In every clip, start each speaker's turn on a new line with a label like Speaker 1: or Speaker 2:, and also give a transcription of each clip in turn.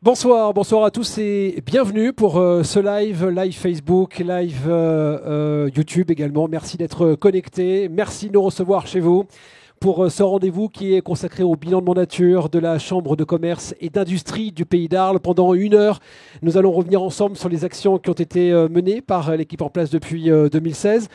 Speaker 1: Bonsoir à tous et bienvenue pour ce live Facebook, live YouTube également. Merci d'être connectés, merci de nous recevoir chez vous pour ce rendez-vous qui est consacré au bilan de mandature de la Chambre de commerce et d'industrie du Pays d'Arles. Pendant 1 heure, nous allons revenir ensemble sur les actions qui ont été menées par l'équipe en place depuis 2016.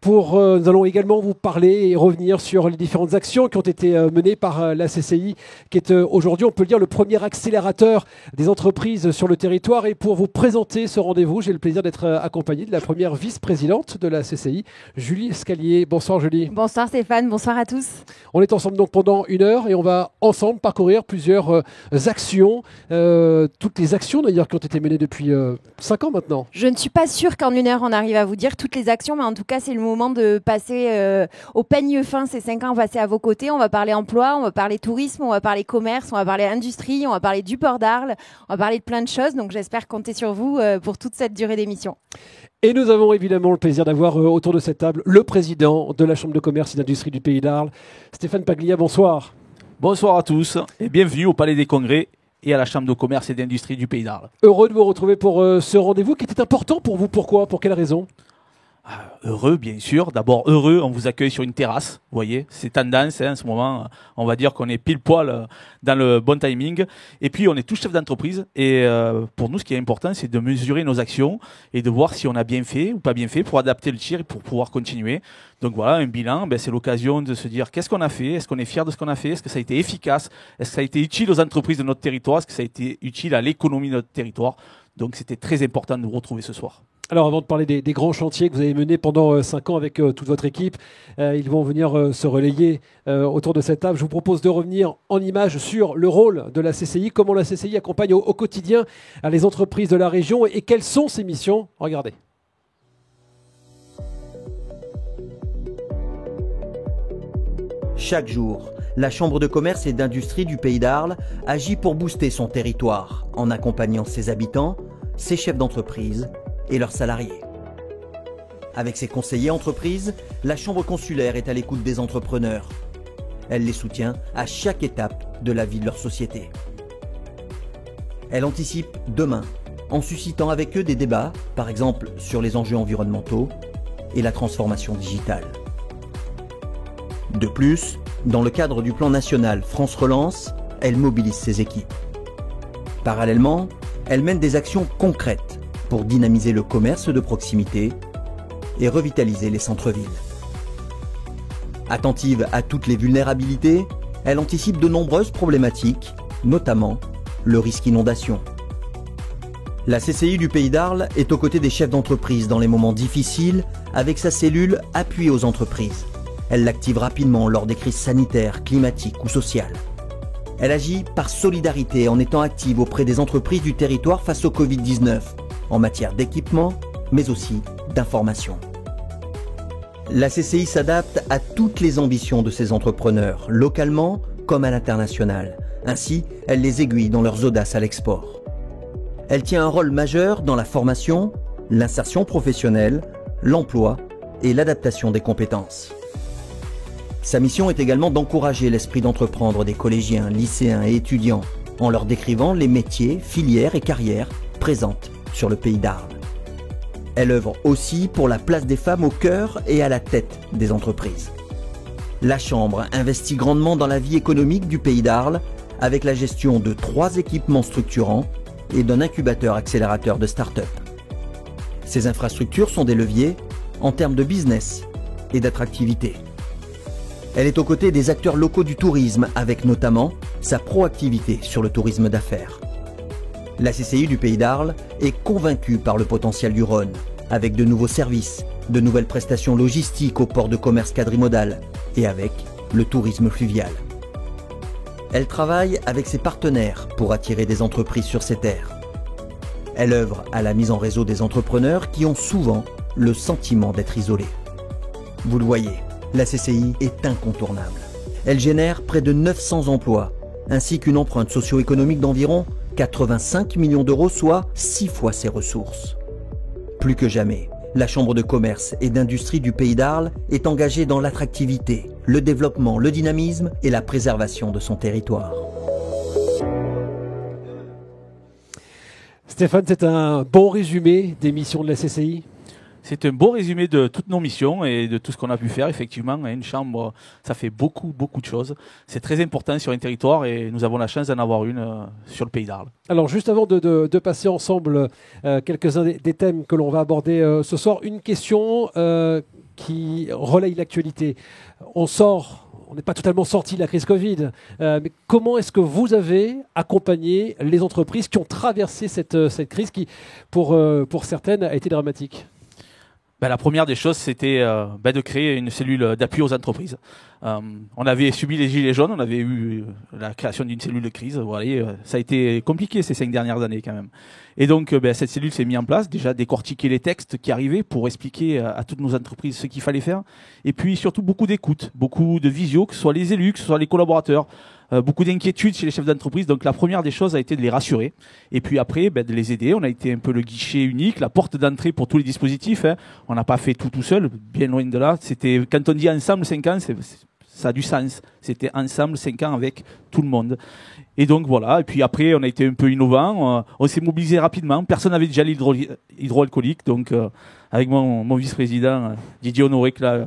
Speaker 1: Nous allons également vous parler et revenir sur les différentes actions qui ont été menées par la CCI, qui est aujourd'hui, on peut le dire, le premier accélérateur des entreprises sur le territoire. Et pour vous présenter ce rendez-vous, j'ai le plaisir d'être accompagné de la première vice-présidente de la CCI, Julie Scalier. Bonsoir Julie.
Speaker 2: Bonsoir Stéphane, bonsoir à tous.
Speaker 1: On est ensemble donc pendant 1 heure et on va ensemble parcourir plusieurs actions, toutes les actions d'ailleurs qui ont été menées depuis 5 ans maintenant.
Speaker 2: Je ne suis pas sûre qu'en 1 heure on arrive à vous dire toutes les actions, mais en tout cas c'est le moment de passer au peigne fin ces 5 ans passés à vos côtés. On va parler emploi, on va parler tourisme, on va parler commerce, on va parler industrie, on va parler du port d'Arles, on va parler de plein de choses. Donc j'espère compter sur vous pour toute cette durée d'émission.
Speaker 1: Et nous avons évidemment le plaisir d'avoir autour de cette table le président de la Chambre de commerce et d'industrie du Pays d'Arles, Stéphane Paglia. Bonsoir.
Speaker 3: Bonsoir à tous et bienvenue au Palais des Congrès et à la Chambre de commerce et d'industrie du Pays d'Arles.
Speaker 1: Heureux de vous retrouver pour ce rendez-vous qui était important pour vous. Pourquoi ? Pour quelle raison ?
Speaker 3: Heureux, bien sûr. D'abord, heureux, on vous accueille sur une terrasse. Vous voyez, c'est tendance en ce moment. On va dire qu'on est pile poil dans le bon timing. Et puis, on est tous chefs d'entreprise. Et pour nous, ce qui est important, c'est de mesurer nos actions et de voir si on a bien fait ou pas bien fait pour adapter le tir et pour pouvoir continuer. Donc voilà, un bilan, c'est l'occasion de se dire qu'est-ce qu'on a fait, est-ce qu'on est fier de ce qu'on a fait, est-ce que ça a été efficace, est-ce que ça a été utile aux entreprises de notre territoire, est-ce que ça a été utile à l'économie de notre territoire. Donc c'était très important de vous retrouver ce soir.
Speaker 1: Alors avant de parler des grands chantiers que vous avez menés pendant 5 ans avec toute votre équipe, ils vont venir se relayer autour de cette table. Je vous propose de revenir en images sur le rôle de la CCI, comment la CCI accompagne au quotidien les entreprises de la région et quelles sont ses missions. Regardez.
Speaker 4: Chaque jour, la Chambre de commerce et d'industrie du Pays d'Arles agit pour booster son territoire en accompagnant ses habitants, ses chefs d'entreprise et leurs salariés. Avec ses conseillers entreprises, la Chambre consulaire est à l'écoute des entrepreneurs. Elle les soutient à chaque étape de la vie de leur société. Elle anticipe demain en suscitant avec eux des débats, par exemple sur les enjeux environnementaux et la transformation digitale. De plus, dans le cadre du plan national France Relance, elle mobilise ses équipes. Parallèlement, elle mène des actions concrètes pour dynamiser le commerce de proximité et revitaliser les centres-villes. Attentive à toutes les vulnérabilités, elle anticipe de nombreuses problématiques, notamment le risque inondation. La CCI du Pays d'Arles est aux côtés des chefs d'entreprise dans les moments difficiles avec sa cellule Appui aux entreprises. Elle l'active rapidement lors des crises sanitaires, climatiques ou sociales. Elle agit par solidarité en étant active auprès des entreprises du territoire face au Covid-19, en matière d'équipement, mais aussi d'information. La CCI s'adapte à toutes les ambitions de ses entrepreneurs, localement comme à l'international. Ainsi, elle les aiguille dans leurs audaces à l'export. Elle tient un rôle majeur dans la formation, l'insertion professionnelle, l'emploi et l'adaptation des compétences. Sa mission est également d'encourager l'esprit d'entreprendre des collégiens, lycéens et étudiants en leur décrivant les métiers, filières et carrières présentes sur le Pays d'Arles. Elle œuvre aussi pour la place des femmes au cœur et à la tête des entreprises. La Chambre investit grandement dans la vie économique du Pays d'Arles avec la gestion de 3 équipements structurants et d'un incubateur accélérateur de start-up. Ces infrastructures sont des leviers en termes de business et d'attractivité. Elle est aux côtés des acteurs locaux du tourisme avec notamment sa proactivité sur le tourisme d'affaires. La CCI du Pays d'Arles est convaincue par le potentiel du Rhône, avec de nouveaux services, de nouvelles prestations logistiques au port de commerce quadrimodal et avec le tourisme fluvial. Elle travaille avec ses partenaires pour attirer des entreprises sur ses terres. Elle œuvre à la mise en réseau des entrepreneurs qui ont souvent le sentiment d'être isolés. Vous le voyez, la CCI est incontournable. Elle génère près de 900 emplois, ainsi qu'une empreinte socio-économique d'environ 85 millions d'euros, soit 6 fois ses ressources. Plus que jamais, la Chambre de commerce et d'industrie du Pays d'Arles est engagée dans l'attractivité, le développement, le dynamisme et la préservation de son territoire.
Speaker 1: Stéphane, c'est un bon résumé des missions de la CCI.
Speaker 3: C'est un beau résumé de toutes nos missions et de tout ce qu'on a pu faire. Effectivement, une chambre, ça fait beaucoup de choses. C'est très important sur un territoire et nous avons la chance d'en avoir une sur le Pays d'Arles.
Speaker 1: Alors, juste avant de passer ensemble quelques-uns des thèmes que l'on va aborder ce soir, une question qui relaye l'actualité. On n'est pas totalement sorti de la crise Covid, mais comment est-ce que vous avez accompagné les entreprises qui ont traversé cette crise qui, pour certaines, a été dramatique ?
Speaker 3: La première des choses, c'était de créer une cellule d'appui aux entreprises. On avait subi les gilets jaunes, on avait eu la création d'une cellule de crise. Voilà, ça a été compliqué ces 5 dernières années quand même. Et donc, cette cellule s'est mise en place, déjà décortiquer les textes qui arrivaient pour expliquer à toutes nos entreprises ce qu'il fallait faire. Et puis surtout beaucoup d'écoute, beaucoup de visio, que ce soit les élus, que ce soit les collaborateurs. Beaucoup d'inquiétudes chez les chefs d'entreprise. Donc la première des choses a été de les rassurer. Et puis après, de les aider. On a été un peu le guichet unique, la porte d'entrée pour tous les dispositifs. On n'a pas fait tout seul, bien loin de là. C'était, quand on dit ensemble 5 ans, ça a du sens. C'était ensemble 5 ans avec tout le monde. Et donc voilà. Et puis après, on a été un peu innovant. On s'est mobilisé rapidement. Personne n'avait déjà l'hydroalcoolique. Donc avec mon vice-président Didier Honoré, que là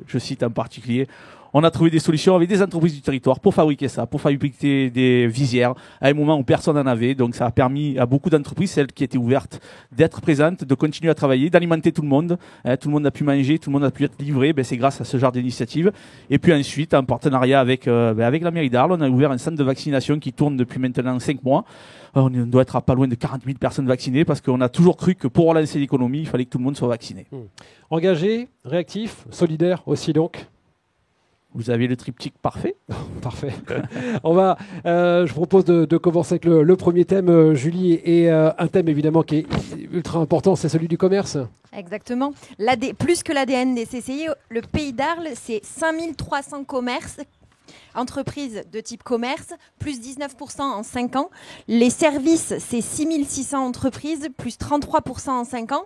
Speaker 3: je cite en particulier, on a trouvé des solutions avec des entreprises du territoire pour fabriquer ça, pour fabriquer des visières à un moment où personne n'en avait. Donc ça a permis à beaucoup d'entreprises, celles qui étaient ouvertes, d'être présentes, de continuer à travailler, d'alimenter tout le monde. Tout le monde a pu manger, tout le monde a pu être livré. C'est grâce à ce genre d'initiative. Et puis ensuite, en partenariat avec la mairie d'Arles, on a ouvert un centre de vaccination qui tourne depuis maintenant 5 mois. On doit être à pas loin de 40 000 personnes vaccinées parce qu'on a toujours cru que pour relancer l'économie, il fallait que tout le monde soit vacciné.
Speaker 1: Engagé, réactif, solidaire aussi donc.
Speaker 3: Vous avez le triptyque parfait.
Speaker 1: Parfait. Je propose de commencer avec le premier thème, Julie, et un thème évidemment qui est ultra important, c'est celui du commerce.
Speaker 2: Exactement. Plus que l'ADN des CCI, le Pays d'Arles, c'est 5300 commerces, entreprises de type commerce, plus 19% en 5 ans. Les services, c'est 6600 entreprises, plus 33% en 5 ans.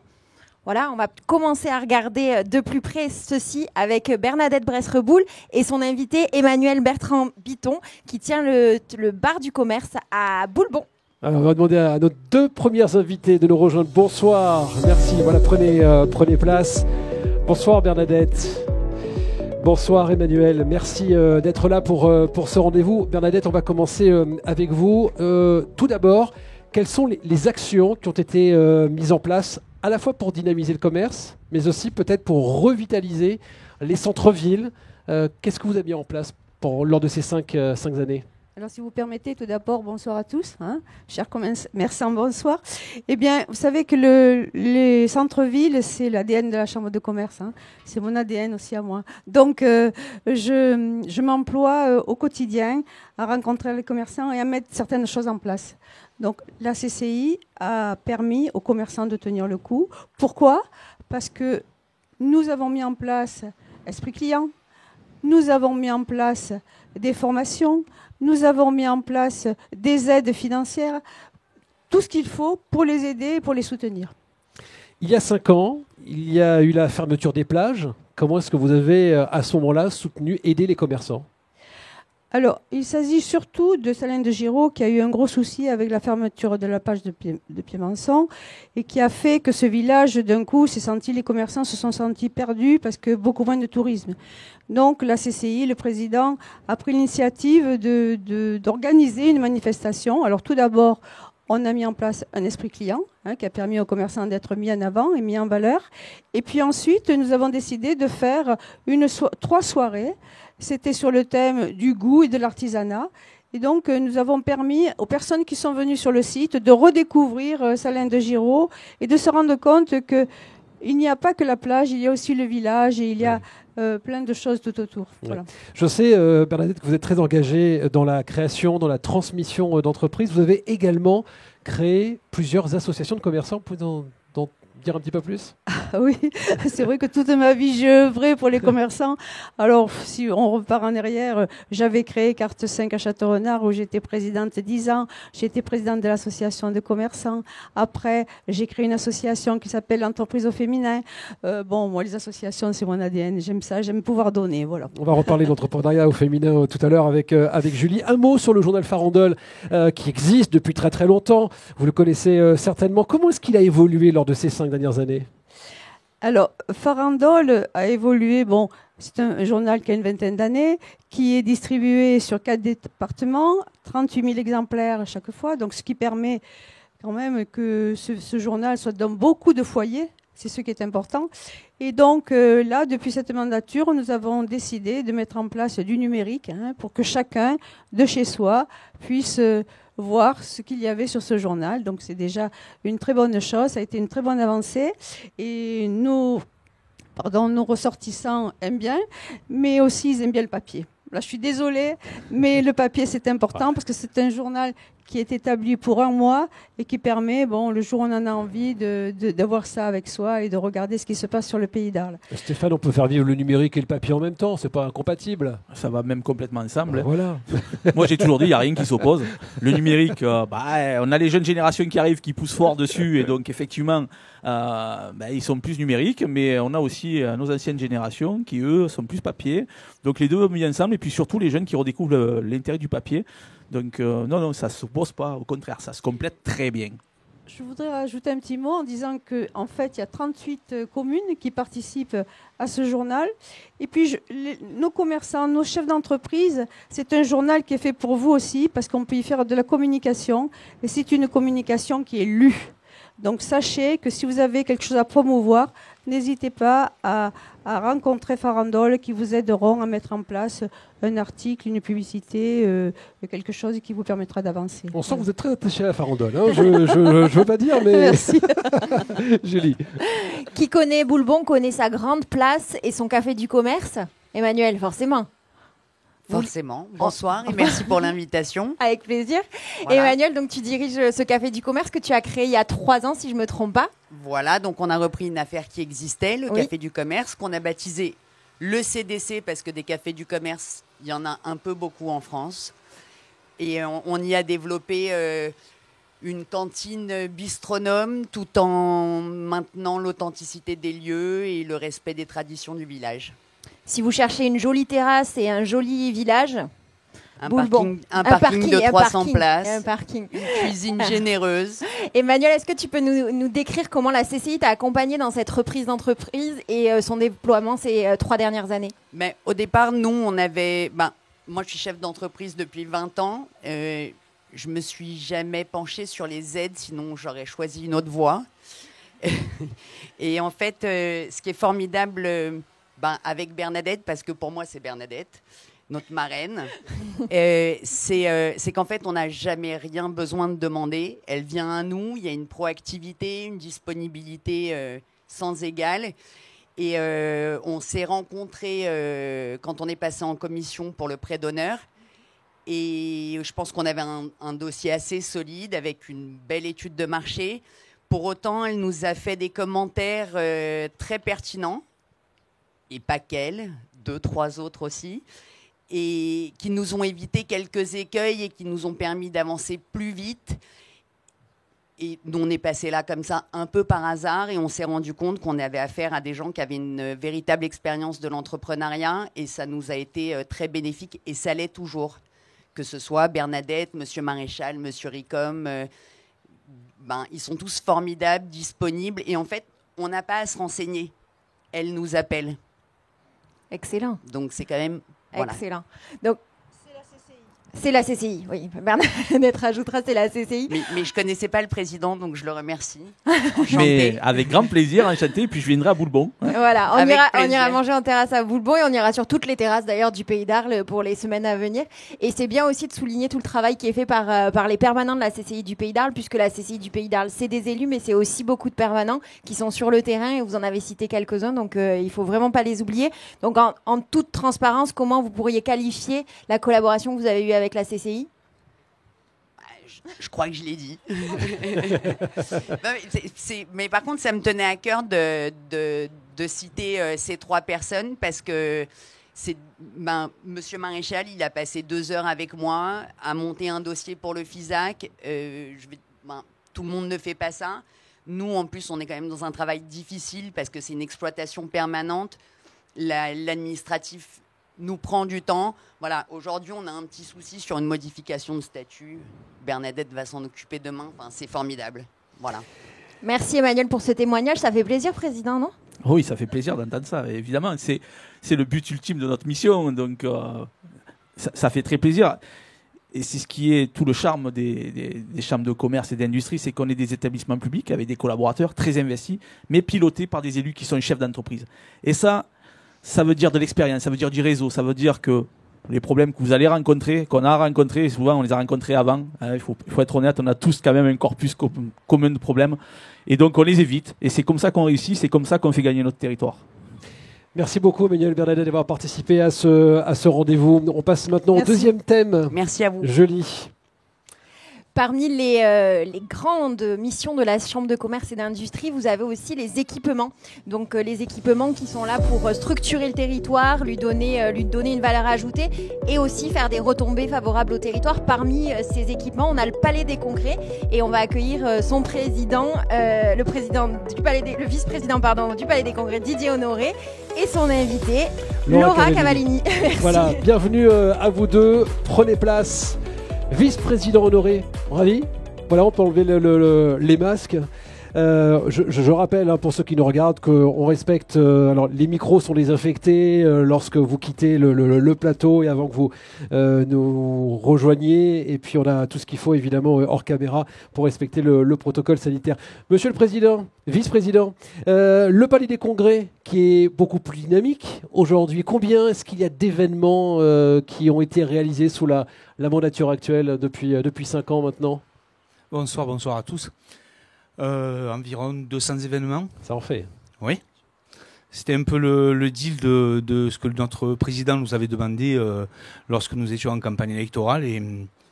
Speaker 2: Voilà, on va commencer à regarder de plus près ceci avec Bernadette Bresse-Reboul et son invité Emmanuel Bertrand-Biton qui tient le bar du commerce à Boulbon.
Speaker 1: Alors, on va demander à nos 2 premières invités de nous rejoindre. Bonsoir, merci. Voilà, prenez place. Bonsoir Bernadette. Bonsoir Emmanuel, merci d'être là pour ce rendez-vous. Bernadette, on va commencer avec vous. Tout d'abord, quelles sont les actions qui ont été mises en place à la fois pour dynamiser le commerce, mais aussi peut-être pour revitaliser les centres-villes. Qu'est-ce que vous avez mis en place lors de ces 5 années ?
Speaker 5: Alors, si vous permettez, tout d'abord, bonsoir à tous. Chers commerçants, bonsoir. Eh bien, vous savez que les centres-villes, c'est l'ADN de la Chambre de commerce. C'est mon ADN aussi à moi. Donc, je m'emploie au quotidien à rencontrer les commerçants et à mettre certaines choses en place. Donc, la CCI a permis aux commerçants de tenir le coup. Pourquoi ? Parce que nous avons mis en place Esprit Client, nous avons mis en place des formations, nous avons mis en place des aides financières, tout ce qu'il faut pour les aider et pour les soutenir.
Speaker 1: Il y a 5 ans, il y a eu la fermeture des plages. Comment est-ce que vous avez, à ce moment-là, aidé les commerçants ?
Speaker 5: Alors, il s'agit surtout de Salins de Giraud qui a eu un gros souci avec la fermeture de la plage de Piémançon et qui a fait que ce village, d'un coup, les commerçants se sont sentis perdus parce que beaucoup moins de tourisme. Donc, la CCI, le président, a pris l'initiative d'organiser une manifestation. Alors, tout d'abord, on a mis en place un esprit client qui a permis aux commerçants d'être mis en avant et mis en valeur. Et puis ensuite, nous avons décidé de faire 3 soirées. C'était sur le thème du goût et de l'artisanat. Et donc, nous avons permis aux personnes qui sont venues sur le site de redécouvrir Salins de Giraud et de se rendre compte qu'il n'y a pas que la plage, il y a aussi le village et il y a plein de choses tout autour.
Speaker 1: Ouais.
Speaker 5: Voilà.
Speaker 1: Je sais, Bernadette, que vous êtes très engagée dans la création, dans la transmission d'entreprises. Vous avez également créé plusieurs associations de commerçants. Vous pouvez dire un petit peu plus?
Speaker 5: Oui, c'est vrai que toute ma vie, j'ai œuvré pour les commerçants. Alors, si on repart en arrière, j'avais créé Carte 5 à Château-Renard où j'étais présidente 10 ans. J'étais présidente de l'association de commerçants. Après, j'ai créé une association qui s'appelle l'entreprise au féminin. Bon, moi, les associations, c'est mon ADN. J'aime ça, j'aime pouvoir donner, voilà.
Speaker 1: On va reparler d'entrepreneuriat au féminin tout à l'heure avec Julie. Un mot sur le journal Farandole qui existe depuis très très longtemps. Vous le connaissez certainement. Comment est-ce qu'il a évolué lors de ces 5 dernières années?
Speaker 5: Alors, Farandole a évolué. Bon, c'est un journal qui a une vingtaine d'années, qui est distribué sur 4 départements, 38 000 exemplaires à chaque fois, donc ce qui permet quand même que ce journal soit dans beaucoup de foyers. C'est ce qui est important. Et donc là, depuis cette mandature, nous avons décidé de mettre en place du numérique pour que chacun, de chez soi, puisse voir ce qu'il y avait sur ce journal. Donc c'est déjà une très bonne chose, ça a été une très bonne avancée. Et nos ressortissants aiment bien, mais aussi ils aiment bien le papier. Là, je suis désolée, mais le papier, c'est important parce que c'est un journal qui est établi pour 1 mois et qui permet, bon, le jour où on en a envie, d'avoir ça avec soi et de regarder ce qui se passe sur le pays d'Arles.
Speaker 1: Stéphane, on peut faire vivre le numérique et le papier en même temps, c'est pas incompatible.
Speaker 3: Ça va même complètement ensemble.
Speaker 1: Voilà.
Speaker 3: Moi, j'ai toujours dit, il n'y a rien qui s'oppose. Le numérique, on a les jeunes générations qui arrivent, qui poussent fort dessus, et donc effectivement, ils sont plus numériques, mais on a aussi nos anciennes générations qui, eux, sont plus papier. Donc les deux mis ensemble, et puis surtout les jeunes qui redécouvrent l'intérêt du papier. Donc non, ça ne s'oppose pas, au contraire, ça se complète très bien.
Speaker 5: Je voudrais rajouter un petit mot en disant qu'en fait, il y a 38 communes qui participent à ce journal. Et puis, nos commerçants, nos chefs d'entreprise, c'est un journal qui est fait pour vous aussi, parce qu'on peut y faire de la communication. Et c'est une communication qui est lue. Donc, sachez que si vous avez quelque chose à promouvoir, n'hésitez pas à rencontrer Farandole qui vous aideront à mettre en place un article, une publicité, quelque chose qui vous permettra d'avancer.
Speaker 1: On sent que vous êtes très attaché à la Farandole. Je ne veux pas dire, mais...
Speaker 5: Merci.
Speaker 1: Julie.
Speaker 2: Qui connaît Boulbon connaît sa grande place et son café du commerce. Emmanuel, forcément.
Speaker 6: Forcément. Bonsoir et merci pour l'invitation.
Speaker 2: Avec plaisir. Voilà. Emmanuel, donc tu diriges ce café du commerce que tu as créé il y a 3 ans, si je ne me trompe pas.
Speaker 6: Voilà, donc on a repris une affaire qui existait, le café du commerce, qu'on a baptisé le CDC parce que des cafés du commerce, il y en a un peu beaucoup en France. Et on y a développé une cantine bistronome tout en maintenant l'authenticité des lieux et le respect des traditions du village.
Speaker 2: Si vous cherchez une jolie terrasse et un joli village,
Speaker 6: un parking de 300 places, une cuisine généreuse.
Speaker 2: Emmanuel, est-ce que tu peux nous décrire comment la CCI t'a accompagné dans cette reprise d'entreprise et son déploiement ces 3 dernières années?
Speaker 6: Mais au départ, nous, on avait... moi, je suis chef d'entreprise depuis 20 ans. Je me suis jamais penchée sur les aides, sinon j'aurais choisi une autre voie. Et en fait, ce qui est formidable... avec Bernadette, parce que pour moi, c'est Bernadette, notre marraine. C'est qu'en fait, on n'a jamais rien besoin de demander. Elle vient à nous, il y a une proactivité, une disponibilité sans égale. Et on s'est rencontrés quand on est passé en commission pour le prêt d'honneur. Et je pense qu'on avait un dossier assez solide avec une belle étude de marché. Pour autant, elle nous a fait des commentaires très pertinents. Et pas qu'elle, 2, 3 autres aussi, et qui nous ont évité quelques écueils et qui nous ont permis d'avancer plus vite. Et nous, on est passé là comme ça un peu par hasard et on s'est rendu compte qu'on avait affaire à des gens qui avaient une véritable expérience de l'entrepreneuriat et ça nous a été très bénéfique et ça l'est toujours. Que ce soit Bernadette, Monsieur Maréchal, Monsieur Ricom, ils sont tous formidables, disponibles et en fait, on n'a pas à se renseigner. Elles nous appellent.
Speaker 2: Excellent.
Speaker 6: Donc, c'est quand même... Voilà.
Speaker 2: Excellent. Donc, c'est la CCI, oui. Bernadette rajoutera, c'est la CCI.
Speaker 6: Mais je ne connaissais pas le président, donc je le remercie.
Speaker 3: Mais avec grand plaisir, enchanté, et puis je viendrai à Boulbon.
Speaker 2: Voilà, on ira manger en terrasse à Boulbon et on ira sur toutes les terrasses d'ailleurs du Pays d'Arles pour les semaines à venir. Et c'est bien aussi de souligner tout le travail qui est fait par les permanents de la CCI du Pays d'Arles, puisque la CCI du Pays d'Arles, c'est des élus, mais c'est aussi beaucoup de permanents qui sont sur le terrain et vous en avez cité quelques-uns, donc il ne faut vraiment pas les oublier. Donc en toute transparence, comment vous pourriez qualifier la collaboration que vous avez eue avec la CCI ?
Speaker 6: Je crois que je l'ai dit. Mais par contre, ça me tenait à cœur de citer ces 3 personnes parce que Monsieur Maréchal, il a passé 2 heures avec moi à monter un dossier pour le FISAC. Tout le monde ne fait pas ça. Nous, en plus, on est quand même dans un travail difficile parce que c'est une exploitation permanente. L'administratif nous prend du temps. Voilà, aujourd'hui, on a un petit souci sur une modification de statut. Bernadette va s'en occuper demain. Enfin, c'est formidable. Voilà.
Speaker 2: Merci Emmanuel pour ce témoignage. Ça fait plaisir, Président, non ?
Speaker 3: Oui, ça fait plaisir d'entendre ça. Évidemment, c'est le but ultime de notre mission. Donc, ça fait très plaisir. Et c'est ce qui est tout le charme des chambres de commerce et d'industrie, c'est qu'on est des établissements publics avec des collaborateurs très investis, mais pilotés par des élus qui sont chefs d'entreprise. Et ça veut dire de l'expérience, ça veut dire du réseau, ça veut dire que les problèmes que vous allez rencontrer, qu'on a rencontrés, souvent on les a rencontrés avant, il faut être honnête, on a tous quand même un corpus commun de problèmes, et donc on les évite, et c'est comme ça qu'on réussit, c'est comme ça qu'on fait gagner notre territoire.
Speaker 1: Merci beaucoup, Emmanuel Bernadette, d'avoir participé à ce rendez-vous. On passe maintenant au deuxième thème.
Speaker 6: Merci à vous.
Speaker 1: Je lis.
Speaker 2: Parmi les grandes missions de la Chambre de commerce et d'industrie, vous avez aussi les équipements. Donc les équipements qui sont là pour structurer le territoire, lui donner une valeur ajoutée et aussi faire des retombées favorables au territoire. Parmi ces équipements, on a le Palais des Congrès et on va accueillir son président, le vice-président du Palais des Congrès, Didier Honoré, et son invité, Laura Cavallini.
Speaker 1: Voilà, bienvenue à vous deux. Prenez place. Vice-président Honoré, ravi. Voilà, on peut enlever les masques. Je rappelle pour ceux qui nous regardent qu'on respecte. Alors, les micros sont désinfectés lorsque vous quittez le plateau et avant que vous nous rejoigniez. Et puis, on a tout ce qu'il faut évidemment hors caméra pour respecter le protocole sanitaire. Monsieur le Président, Vice-président, le Palais des Congrès qui est beaucoup plus dynamique aujourd'hui. Combien est-ce qu'il y a d'événements qui ont été réalisés sous la mandature actuelle depuis 5 ans maintenant?
Speaker 7: Bonsoir à tous. Environ 200 événements.
Speaker 1: Ça en fait.
Speaker 7: Oui. C'était un peu le deal de ce que notre président nous avait demandé lorsque nous étions en campagne électorale. Et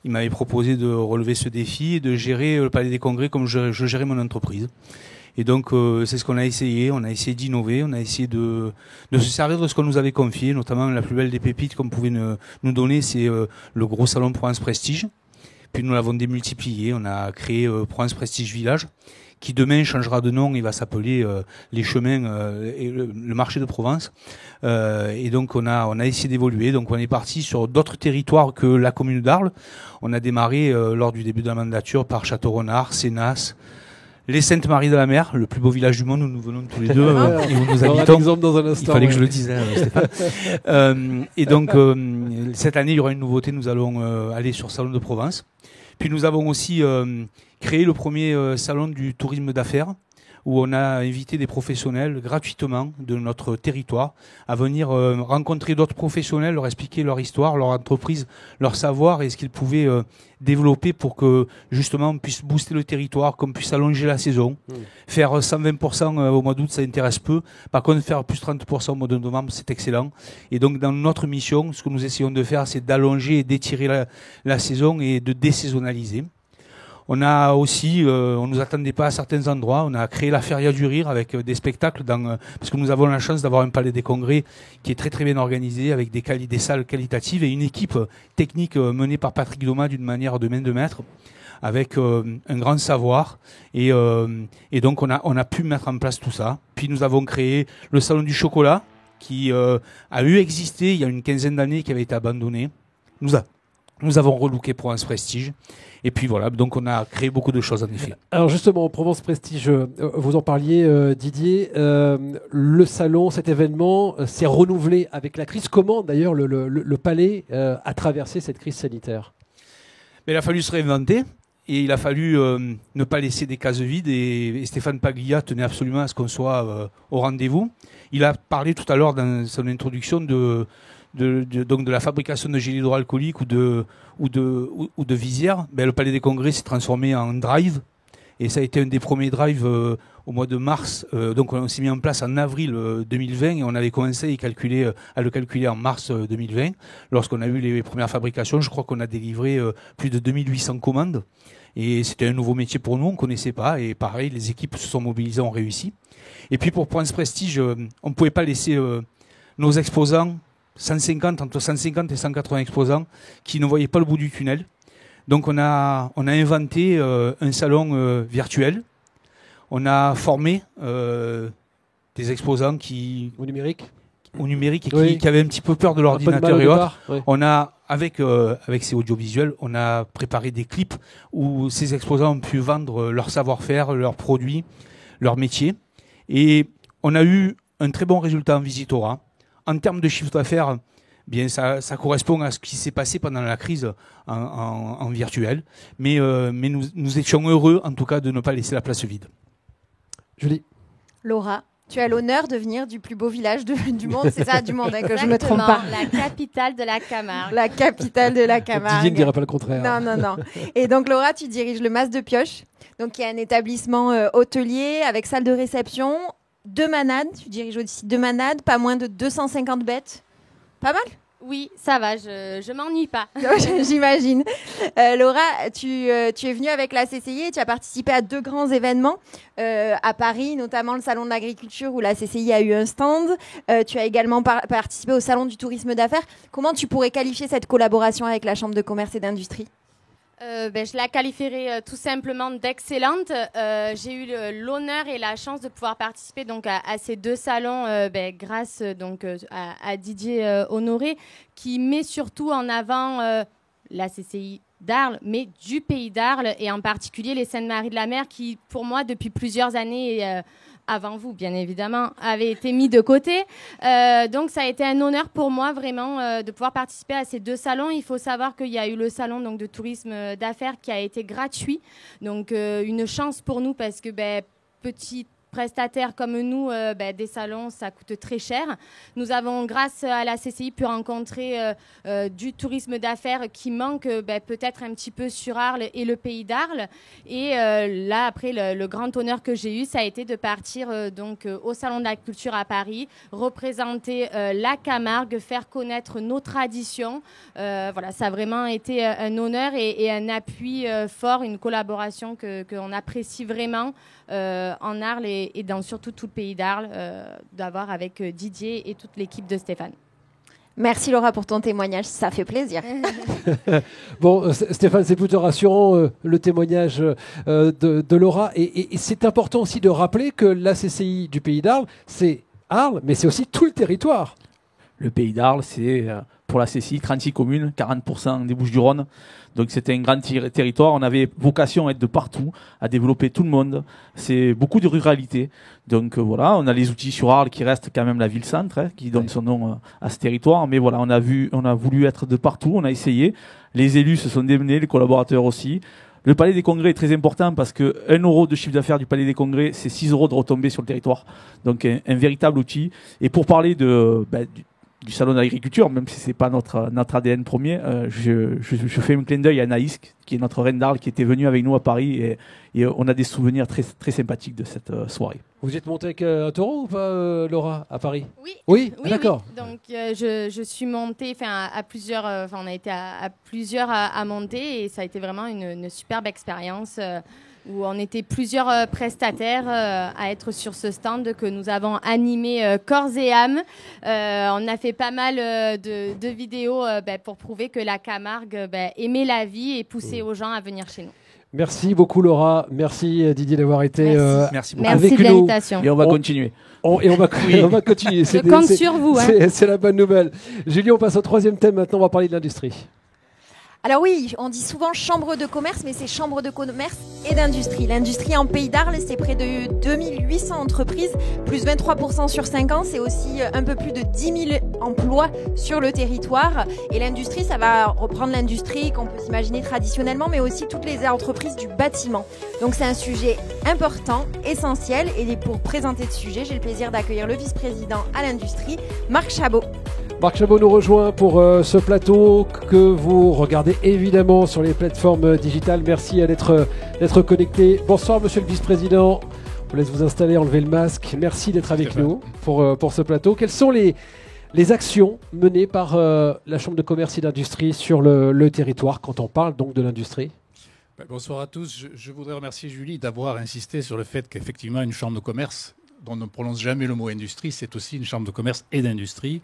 Speaker 7: il m'avait proposé de relever ce défi et de gérer le Palais des Congrès comme je gérais mon entreprise. Et donc, c'est ce qu'on a essayé. On a essayé d'innover. On a essayé de se servir de ce qu'on nous avait confié. Notamment, la plus belle des pépites qu'on pouvait nous donner, c'est le gros salon Provence Prestige. Puis nous l'avons démultiplié. On a créé Provence Prestige Village, qui demain changera de nom. Il va s'appeler les chemins et le marché de Provence. Et donc on a essayé d'évoluer. Donc on est parti sur d'autres territoires que la commune d'Arles. On a démarré lors du début de la mandature par Château-Renard, Sénas, les Saintes-Maries de la Mer, le plus beau village du monde où nous venons tous les deux et où nous habitons.
Speaker 1: Exemple dans un instant,
Speaker 7: il fallait que je le dise, Stéphane. Et donc cette année il y aura une nouveauté. Nous allons aller sur Salon de Provence. Puis nous avons aussi créé le premier salon du tourisme d'affaires, où on a invité des professionnels gratuitement de notre territoire à venir rencontrer d'autres professionnels, leur expliquer leur histoire, leur entreprise, leur savoir et ce qu'ils pouvaient développer pour que justement on puisse booster le territoire, qu'on puisse allonger la saison. Faire 120% au mois d'août, ça intéresse peu. Par contre, faire plus 30% au mois de novembre, c'est excellent. Et donc dans notre mission, ce que nous essayons de faire, c'est d'allonger et d'étirer la saison et de désaisonnaliser. On a aussi, on nous attendait pas à certains endroits, on a créé la Feria du Rire avec des spectacles parce que nous avons la chance d'avoir un palais des congrès qui est très très bien organisé avec des salles qualitatives et une équipe technique menée par Patrick Domat d'une manière de main de maître avec un grand savoir et donc on a pu mettre en place tout ça. Puis nous avons créé le salon du chocolat qui a eu existé il y a une quinzaine d'années, qui avait été abandonné. Nous avons relooké Provence Prestige. Et puis voilà, donc on a créé beaucoup de choses en effet.
Speaker 1: Alors justement, Provence Prestige, vous en parliez Didier, le salon, cet événement s'est renouvelé avec la crise. Comment d'ailleurs le palais a traversé cette crise sanitaire?
Speaker 7: Mais il a fallu se réinventer et il a fallu ne pas laisser des cases vides et Stéphane Paglia tenait absolument à ce qu'on soit au rendez-vous. Il a parlé tout à l'heure dans son introduction de la fabrication de gel hydroalcoolique ou de visières. Le Palais des Congrès s'est transformé en drive Et ça a été un des premiers drives au mois de mars. Donc on s'est mis en place en avril 2020 et on avait commencé à le calculer en mars 2020. Lorsqu'on a eu les premières fabrications, je crois qu'on a délivré plus de 2800 commandes. Et c'était un nouveau métier pour nous, on ne connaissait pas. Et pareil, les équipes se sont mobilisées, ont réussi. Et puis pour prendre ce prestige, on ne pouvait pas laisser nos exposants, entre 150 et 180 exposants, qui ne voyaient pas le bout du tunnel. Donc on a inventé un salon virtuel. On a formé des exposants
Speaker 1: au numérique
Speaker 7: et qui avaient un petit peu peur de l'ordinateur et autres. Oui. On a avec ces audiovisuels, on a préparé des clips où ces exposants ont pu vendre leur savoir-faire, leurs produits, leur métier. Et on a eu un très bon résultat en visitorat. En termes de chiffre d'affaires, bien ça correspond à ce qui s'est passé pendant la crise en virtuel. Mais nous étions heureux, en tout cas, de ne pas laisser la place vide.
Speaker 1: Julie.
Speaker 2: Laura, tu as l'honneur de venir du plus beau village du monde, c'est ça, du monde, hein, que je ne me trompe pas.
Speaker 8: La capitale de la Camargue.
Speaker 2: La capitale de la Camargue.
Speaker 1: Didier ne dira pas le contraire.
Speaker 2: Non. Et donc, Laura, tu diriges le Mas de Pioche, donc qui est un établissement hôtelier avec salle de réception, 2 manades. Tu diriges aussi 2 manades, pas moins de 250 bêtes. Pas mal?
Speaker 8: Oui, ça va, je m'ennuie pas.
Speaker 2: J'imagine. Laura, tu es venue avec la CCI et tu as participé à 2 grands événements à Paris, notamment le Salon de l'Agriculture où la CCI a eu un stand. Tu as également participé au Salon du Tourisme d'Affaires. Comment tu pourrais qualifier cette collaboration avec la Chambre de Commerce et d'Industrie ?
Speaker 8: Je la qualifierais tout simplement d'excellente. J'ai eu l'honneur et la chance de pouvoir participer donc à ces 2 salons grâce donc à Didier Honoré qui met surtout en avant la CCI d'Arles, mais du pays d'Arles et en particulier les Saintes-Maries de la Mer qui pour moi depuis plusieurs années avant vous, bien évidemment, avait été mis de côté. Donc, ça a été un honneur pour moi, vraiment, de pouvoir participer à ces 2 salons. Il faut savoir qu'il y a eu le salon donc, de tourisme d'affaires qui a été gratuit. Donc, une chance pour nous parce que, petit prestataires comme nous, des salons, ça coûte très cher. Nous avons, grâce à la CCI, pu rencontrer du tourisme d'affaires qui manque peut-être un petit peu sur Arles et le pays d'Arles. Et là, après, le grand honneur que j'ai eu, ça a été de partir au Salon de la Culture à Paris, représenter la Camargue, faire connaître nos traditions. Voilà, ça a vraiment été un honneur et un appui fort, une collaboration qu'on apprécie vraiment en Arles et dans surtout tout le pays d'Arles, d'avoir avec Didier et toute l'équipe de Stéphane.
Speaker 2: Merci Laura pour ton témoignage, ça fait plaisir.
Speaker 1: Bon, Stéphane, c'est plutôt rassurant le témoignage de Laura. Et c'est important aussi de rappeler que la CCI du pays d'Arles, c'est Arles, mais c'est aussi tout le territoire.
Speaker 3: Le pays d'Arles, c'est pour la CCI 36 communes, 40% des Bouches-du-Rhône. Donc c'était un grand territoire. On avait vocation à être de partout, à développer tout le monde. C'est beaucoup de ruralité. Donc voilà, on a les outils sur Arles qui reste quand même la ville-centre, qui donne son nom à ce territoire. Mais voilà, on a voulu être de partout, on a essayé. Les élus se sont démenés, les collaborateurs aussi. Le Palais des Congrès est très important parce que 1 euro de chiffre d'affaires du Palais des Congrès, c'est 6 euros de retombées sur le territoire. Donc un véritable outil. Et pour parler du salon de l'agriculture, même si c'est pas notre ADN premier, je fais un clin d'œil à Anaïs, qui est notre reine d'Arles, qui était venue avec nous à Paris, et on a des souvenirs très, très sympathiques de cette soirée.
Speaker 1: Vous êtes montée avec un taureau ou pas, Laura, à Paris ?
Speaker 8: Oui,
Speaker 1: d'accord.
Speaker 8: Oui. Donc je suis montée, à plusieurs, on a été à plusieurs à monter, et ça a été vraiment une superbe expérience. Où on était plusieurs prestataires à être sur ce stand que nous avons animé corps et âme. On a fait pas mal de vidéos pour prouver que la Camargue aimait la vie et poussait aux gens à venir chez nous.
Speaker 1: Merci beaucoup Laura, merci Didier d'avoir été
Speaker 7: merci beaucoup.
Speaker 8: Merci de l'invitation.
Speaker 3: Et on va continuer.
Speaker 1: On va continuer.
Speaker 8: Je compte sur vous.
Speaker 1: C'est la bonne nouvelle. Julie, on passe au 3e thème maintenant, on va parler de l'industrie.
Speaker 2: Alors oui, on dit souvent chambre de commerce, mais c'est chambre de commerce et d'industrie. L'industrie en Pays d'Arles, c'est près de 2800 entreprises, plus 23% sur 5 ans. C'est aussi un peu plus de 10 000 emplois sur le territoire. Et l'industrie, ça va reprendre l'industrie qu'on peut s'imaginer traditionnellement, mais aussi toutes les entreprises du bâtiment. Donc c'est un sujet important, essentiel. Et pour présenter ce sujet, j'ai le plaisir d'accueillir le vice-président à l'industrie, Marc Chabot.
Speaker 1: Marc Chabot nous rejoint pour ce plateau que vous regardez évidemment sur les plateformes digitales. Merci d'être connecté. Bonsoir monsieur le vice-président. On vous laisse vous installer, enlever le masque. Merci d'être avec nous pour ce plateau. Quelles sont les actions menées par la Chambre de commerce et d'industrie sur le territoire quand on parle donc de l'industrie ?
Speaker 9: Bonsoir à tous. Je voudrais remercier Julie d'avoir insisté sur le fait qu'effectivement une chambre de commerce dont on ne prononce jamais le mot industrie, c'est aussi une chambre de commerce et d'industrie.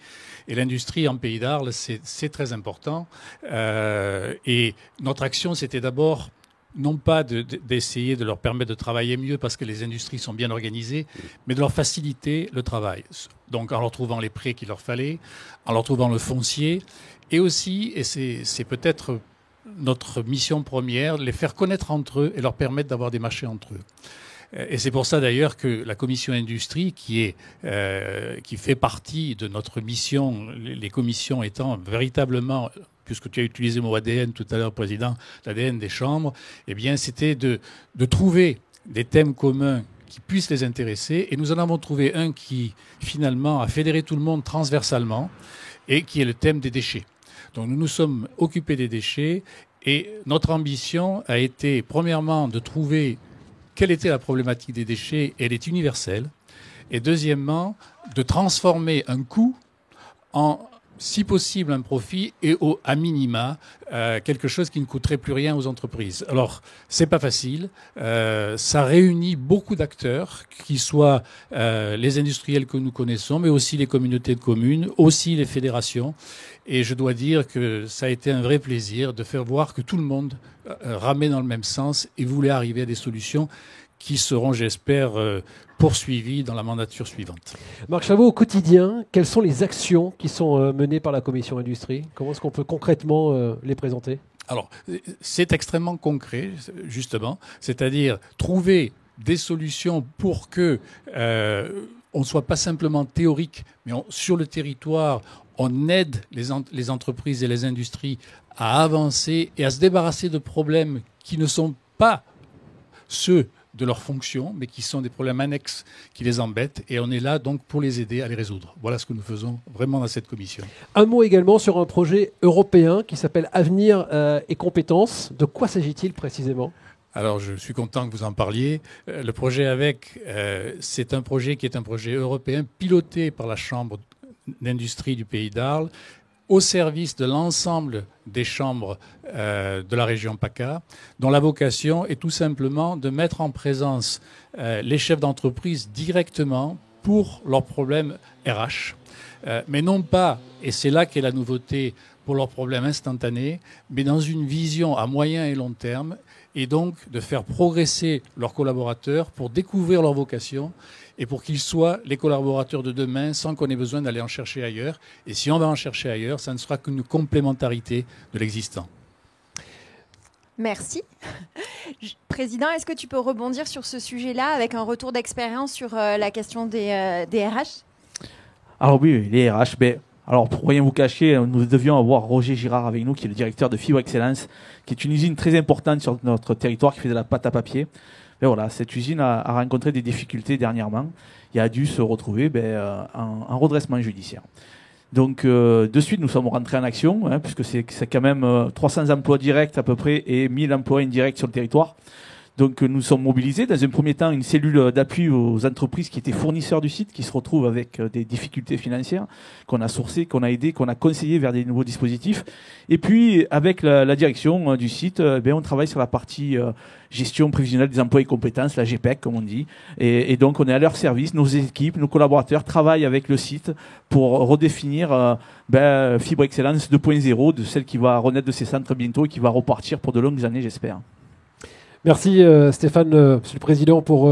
Speaker 9: Et l'industrie en Pays d'Arles, c'est très important. Et notre action, c'était d'abord non pas d'essayer de leur permettre de travailler mieux parce que les industries sont bien organisées, mais de leur faciliter le travail. Donc en leur trouvant les prêts qu'il leur fallait, en leur trouvant le foncier, et aussi, et c'est peut-être notre mission première, les faire connaître entre eux et leur permettre d'avoir des marchés entre eux. Et c'est pour ça d'ailleurs que la commission industrie, qui fait partie de notre mission, les commissions étant véritablement, puisque tu as utilisé le mot ADN tout à l'heure, Président, l'ADN des chambres, eh bien c'était de trouver des thèmes communs qui puissent les intéresser. Et nous en avons trouvé un qui finalement a fédéré tout le monde transversalement et qui est le thème des déchets. Donc nous nous sommes occupés des déchets et notre ambition a été premièrement de trouver quelle était la problématique des déchets, elle est universelle. Et deuxièmement, de transformer un coût en, si possible, un profit et à minima, quelque chose qui ne coûterait plus rien aux entreprises. Alors, c'est pas facile. Ça réunit beaucoup d'acteurs, qui soient les industriels que nous connaissons, mais aussi les communautés de communes, aussi les fédérations. Et je dois dire que ça a été un vrai plaisir de faire voir que tout le monde ramait dans le même sens et voulait arriver à des solutions qui seront, j'espère, poursuivies dans la mandature suivante.
Speaker 1: Marc Chabot, au quotidien, quelles sont les actions qui sont menées par la Commission Industrie ? Comment est-ce qu'on peut concrètement les présenter ?
Speaker 9: Alors, c'est extrêmement concret, justement, c'est-à-dire trouver des solutions pour que on ne soit pas simplement théorique, mais sur le territoire, on aide les entreprises et les industries à avancer et à se débarrasser de problèmes qui ne sont pas ceux de leur fonction, mais qui sont des problèmes annexes qui les embêtent. Et on est là donc pour les aider à les résoudre. Voilà ce que nous faisons vraiment dans cette commission.
Speaker 1: Un mot également sur un projet européen qui s'appelle Avenir et Compétences. De quoi s'agit-il précisément ?
Speaker 9: Alors, je suis content que vous en parliez. Le projet AVEC, c'est un projet qui est un projet européen piloté par la Chambre d'industrie du Pays d'Arles, au service de l'ensemble des chambres de la région PACA, dont la vocation est tout simplement de mettre en présence les chefs d'entreprise directement pour leurs problèmes RH, mais non pas, et c'est là qu'est la nouveauté, pour leurs problèmes instantanés, mais dans une vision à moyen et long terme, et donc de faire progresser leurs collaborateurs pour découvrir leur vocation et pour qu'ils soient les collaborateurs de demain sans qu'on ait besoin d'aller en chercher ailleurs. Et si on va en chercher ailleurs, ça ne sera qu'une complémentarité de l'existant.
Speaker 2: Merci. Président, est-ce que tu peux rebondir sur ce sujet-là avec un retour d'expérience sur la question des RH ?
Speaker 3: Alors oui, les RH, alors pour rien vous cacher, nous devions avoir Roger Girard avec nous, qui est le directeur de Fibre Excellence, qui est une usine très importante sur notre territoire, qui fait de la pâte à papier. Mais voilà, cette usine a rencontré des difficultés dernièrement et a dû se retrouver en redressement judiciaire. Donc de suite, nous sommes rentrés en action, puisque c'est quand même 300 emplois directs à peu près et 1000 emplois indirects sur le territoire. Donc nous sommes mobilisés. Dans un premier temps, une cellule d'appui aux entreprises qui étaient fournisseurs du site, qui se retrouvent avec des difficultés financières, qu'on a sourcées, qu'on a aidées, qu'on a conseillées vers des nouveaux dispositifs. Et puis, avec la direction du site, on travaille sur la partie gestion prévisionnelle des emplois et compétences, la GPEC, comme on dit. Et donc, on est à leur service. Nos équipes, nos collaborateurs travaillent avec le site pour redéfinir Fibre Excellence 2.0, de celle qui va renaître de ses centres bientôt et qui va repartir pour de longues années, j'espère.
Speaker 1: Merci Stéphane, Monsieur le Président, pour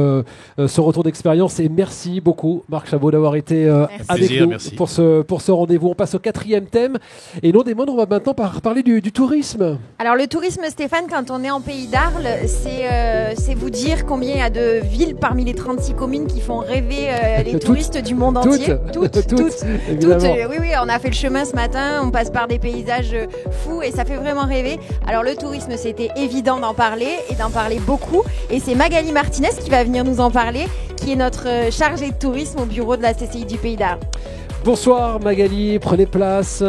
Speaker 1: ce retour d'expérience et merci beaucoup Marc Chabot d'avoir été avec nous pour ce rendez-vous. On passe au 4e thème et non des moindres, on va maintenant parler du tourisme.
Speaker 2: Alors le tourisme, Stéphane, quand on est en Pays d'Arles, c'est vous dire combien il y a de villes parmi les 36 communes qui font rêver les touristes du monde entier. Toutes. Oui, on a fait le chemin ce matin, on passe par des paysages fous et ça fait vraiment rêver. Alors le tourisme, c'était évident d'en parler et d'en parler beaucoup et c'est Magali Martinez qui va venir nous en parler, qui est notre chargée de tourisme au bureau de la CCI du Pays d'Arles.
Speaker 1: Bonsoir Magali, prenez place.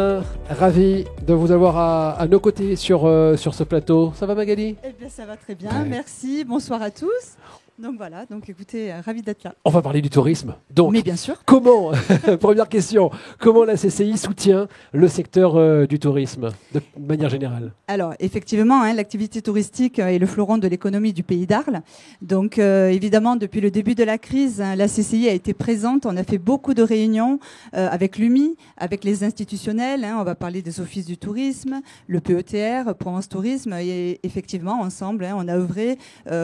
Speaker 1: Ravi de vous avoir à nos côtés sur ce plateau. Ça va Magali ?
Speaker 10: Eh bien ça va très bien, merci. Bonsoir à tous. Donc voilà, donc écoutez, ravi d'être là.
Speaker 1: On va parler du tourisme. Donc,
Speaker 10: mais bien sûr.
Speaker 1: Comment, première question, comment la CCI soutient le secteur du tourisme de manière générale ?
Speaker 10: Alors effectivement, l'activité touristique est le fleuron de l'économie du Pays d'Arles. Donc évidemment, depuis le début de la crise, la CCI a été présente. On a fait beaucoup de réunions avec l'UMI, avec les institutionnels. On va parler des offices du tourisme, le PETR, Provence Tourisme. Et effectivement, ensemble, on a œuvré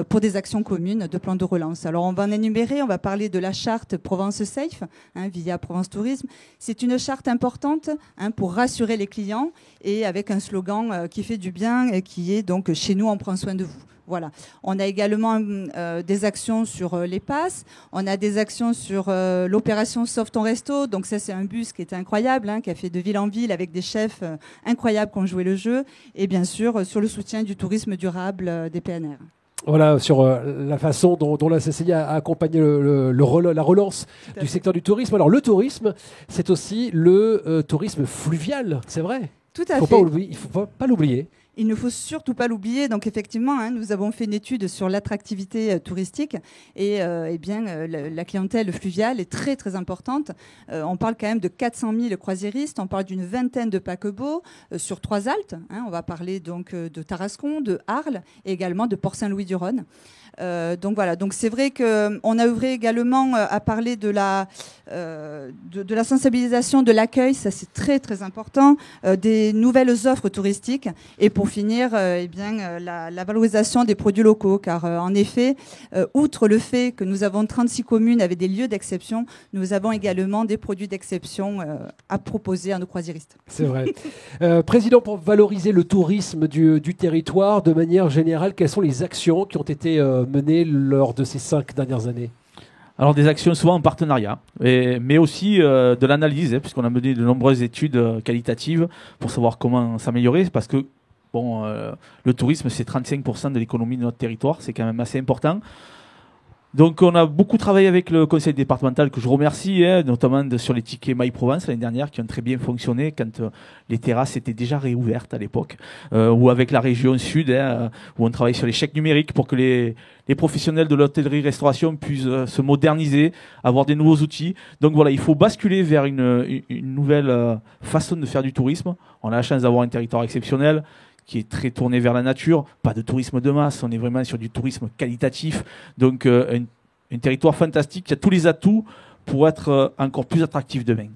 Speaker 10: pour des actions communes de plan de relance. Alors on va en énumérer, on va parler de la charte Provence Safe, via Provence Tourisme. C'est une charte importante pour rassurer les clients et avec un slogan qui fait du bien et qui est donc « Chez nous, on prend soin de vous ». Voilà. On a également des actions sur les passes. On a des actions sur l'opération Sauve ton resto. Donc ça, c'est un bus qui était incroyable, qui a fait de ville en ville avec des chefs incroyables qui ont joué le jeu. Et bien sûr, sur le soutien du tourisme durable des PNR.
Speaker 1: Voilà, sur la façon dont la CCI a accompagné la relance du secteur du tourisme. Alors le tourisme, c'est aussi le tourisme fluvial, c'est vrai.
Speaker 10: Tout à fait.
Speaker 1: Il ne faut pas l'oublier.
Speaker 10: Il ne faut surtout pas l'oublier. Donc effectivement, nous avons fait une étude sur l'attractivité touristique et la clientèle fluviale est très très importante. On parle quand même de 400 000 croisiéristes, on parle d'une vingtaine de paquebots sur 3 haltes. On va parler donc de Tarascon, de Arles et également de Port-Saint-Louis-du-Rhône. Donc voilà, donc c'est vrai qu'on a œuvré également à parler de la sensibilisation de l'accueil, ça c'est très très important, des nouvelles offres touristiques et pour finir la valorisation des produits locaux car en effet, outre le fait que nous avons 36 communes avec des lieux d'exception, nous avons également des produits d'exception à proposer à nos croisiéristes.
Speaker 1: C'est vrai. Président, pour valoriser le tourisme du territoire, de manière générale, quelles sont les actions qui ont été menées lors de ces 5 dernières années ?
Speaker 3: Alors des actions souvent en partenariat, mais aussi de l'analyse, puisqu'on a mené de nombreuses études qualitatives pour savoir comment s'améliorer, parce que le tourisme c'est 35% de l'économie de notre territoire, c'est quand même assez important. Donc on a beaucoup travaillé avec le conseil départemental que je remercie, notamment sur les tickets MyProvence l'année dernière qui ont très bien fonctionné quand les terrasses étaient déjà réouvertes à l'époque, ou avec la région sud où on travaille sur les chèques numériques pour que les professionnels de l'hôtellerie-restauration puissent se moderniser, avoir des nouveaux outils. Donc voilà, il faut basculer vers une nouvelle façon de faire du tourisme. On a la chance d'avoir un territoire exceptionnel qui est très tourné vers la nature, pas de tourisme de masse, on est vraiment sur du tourisme qualitatif, donc un territoire fantastique qui a tous les atouts pour être encore plus attractif demain.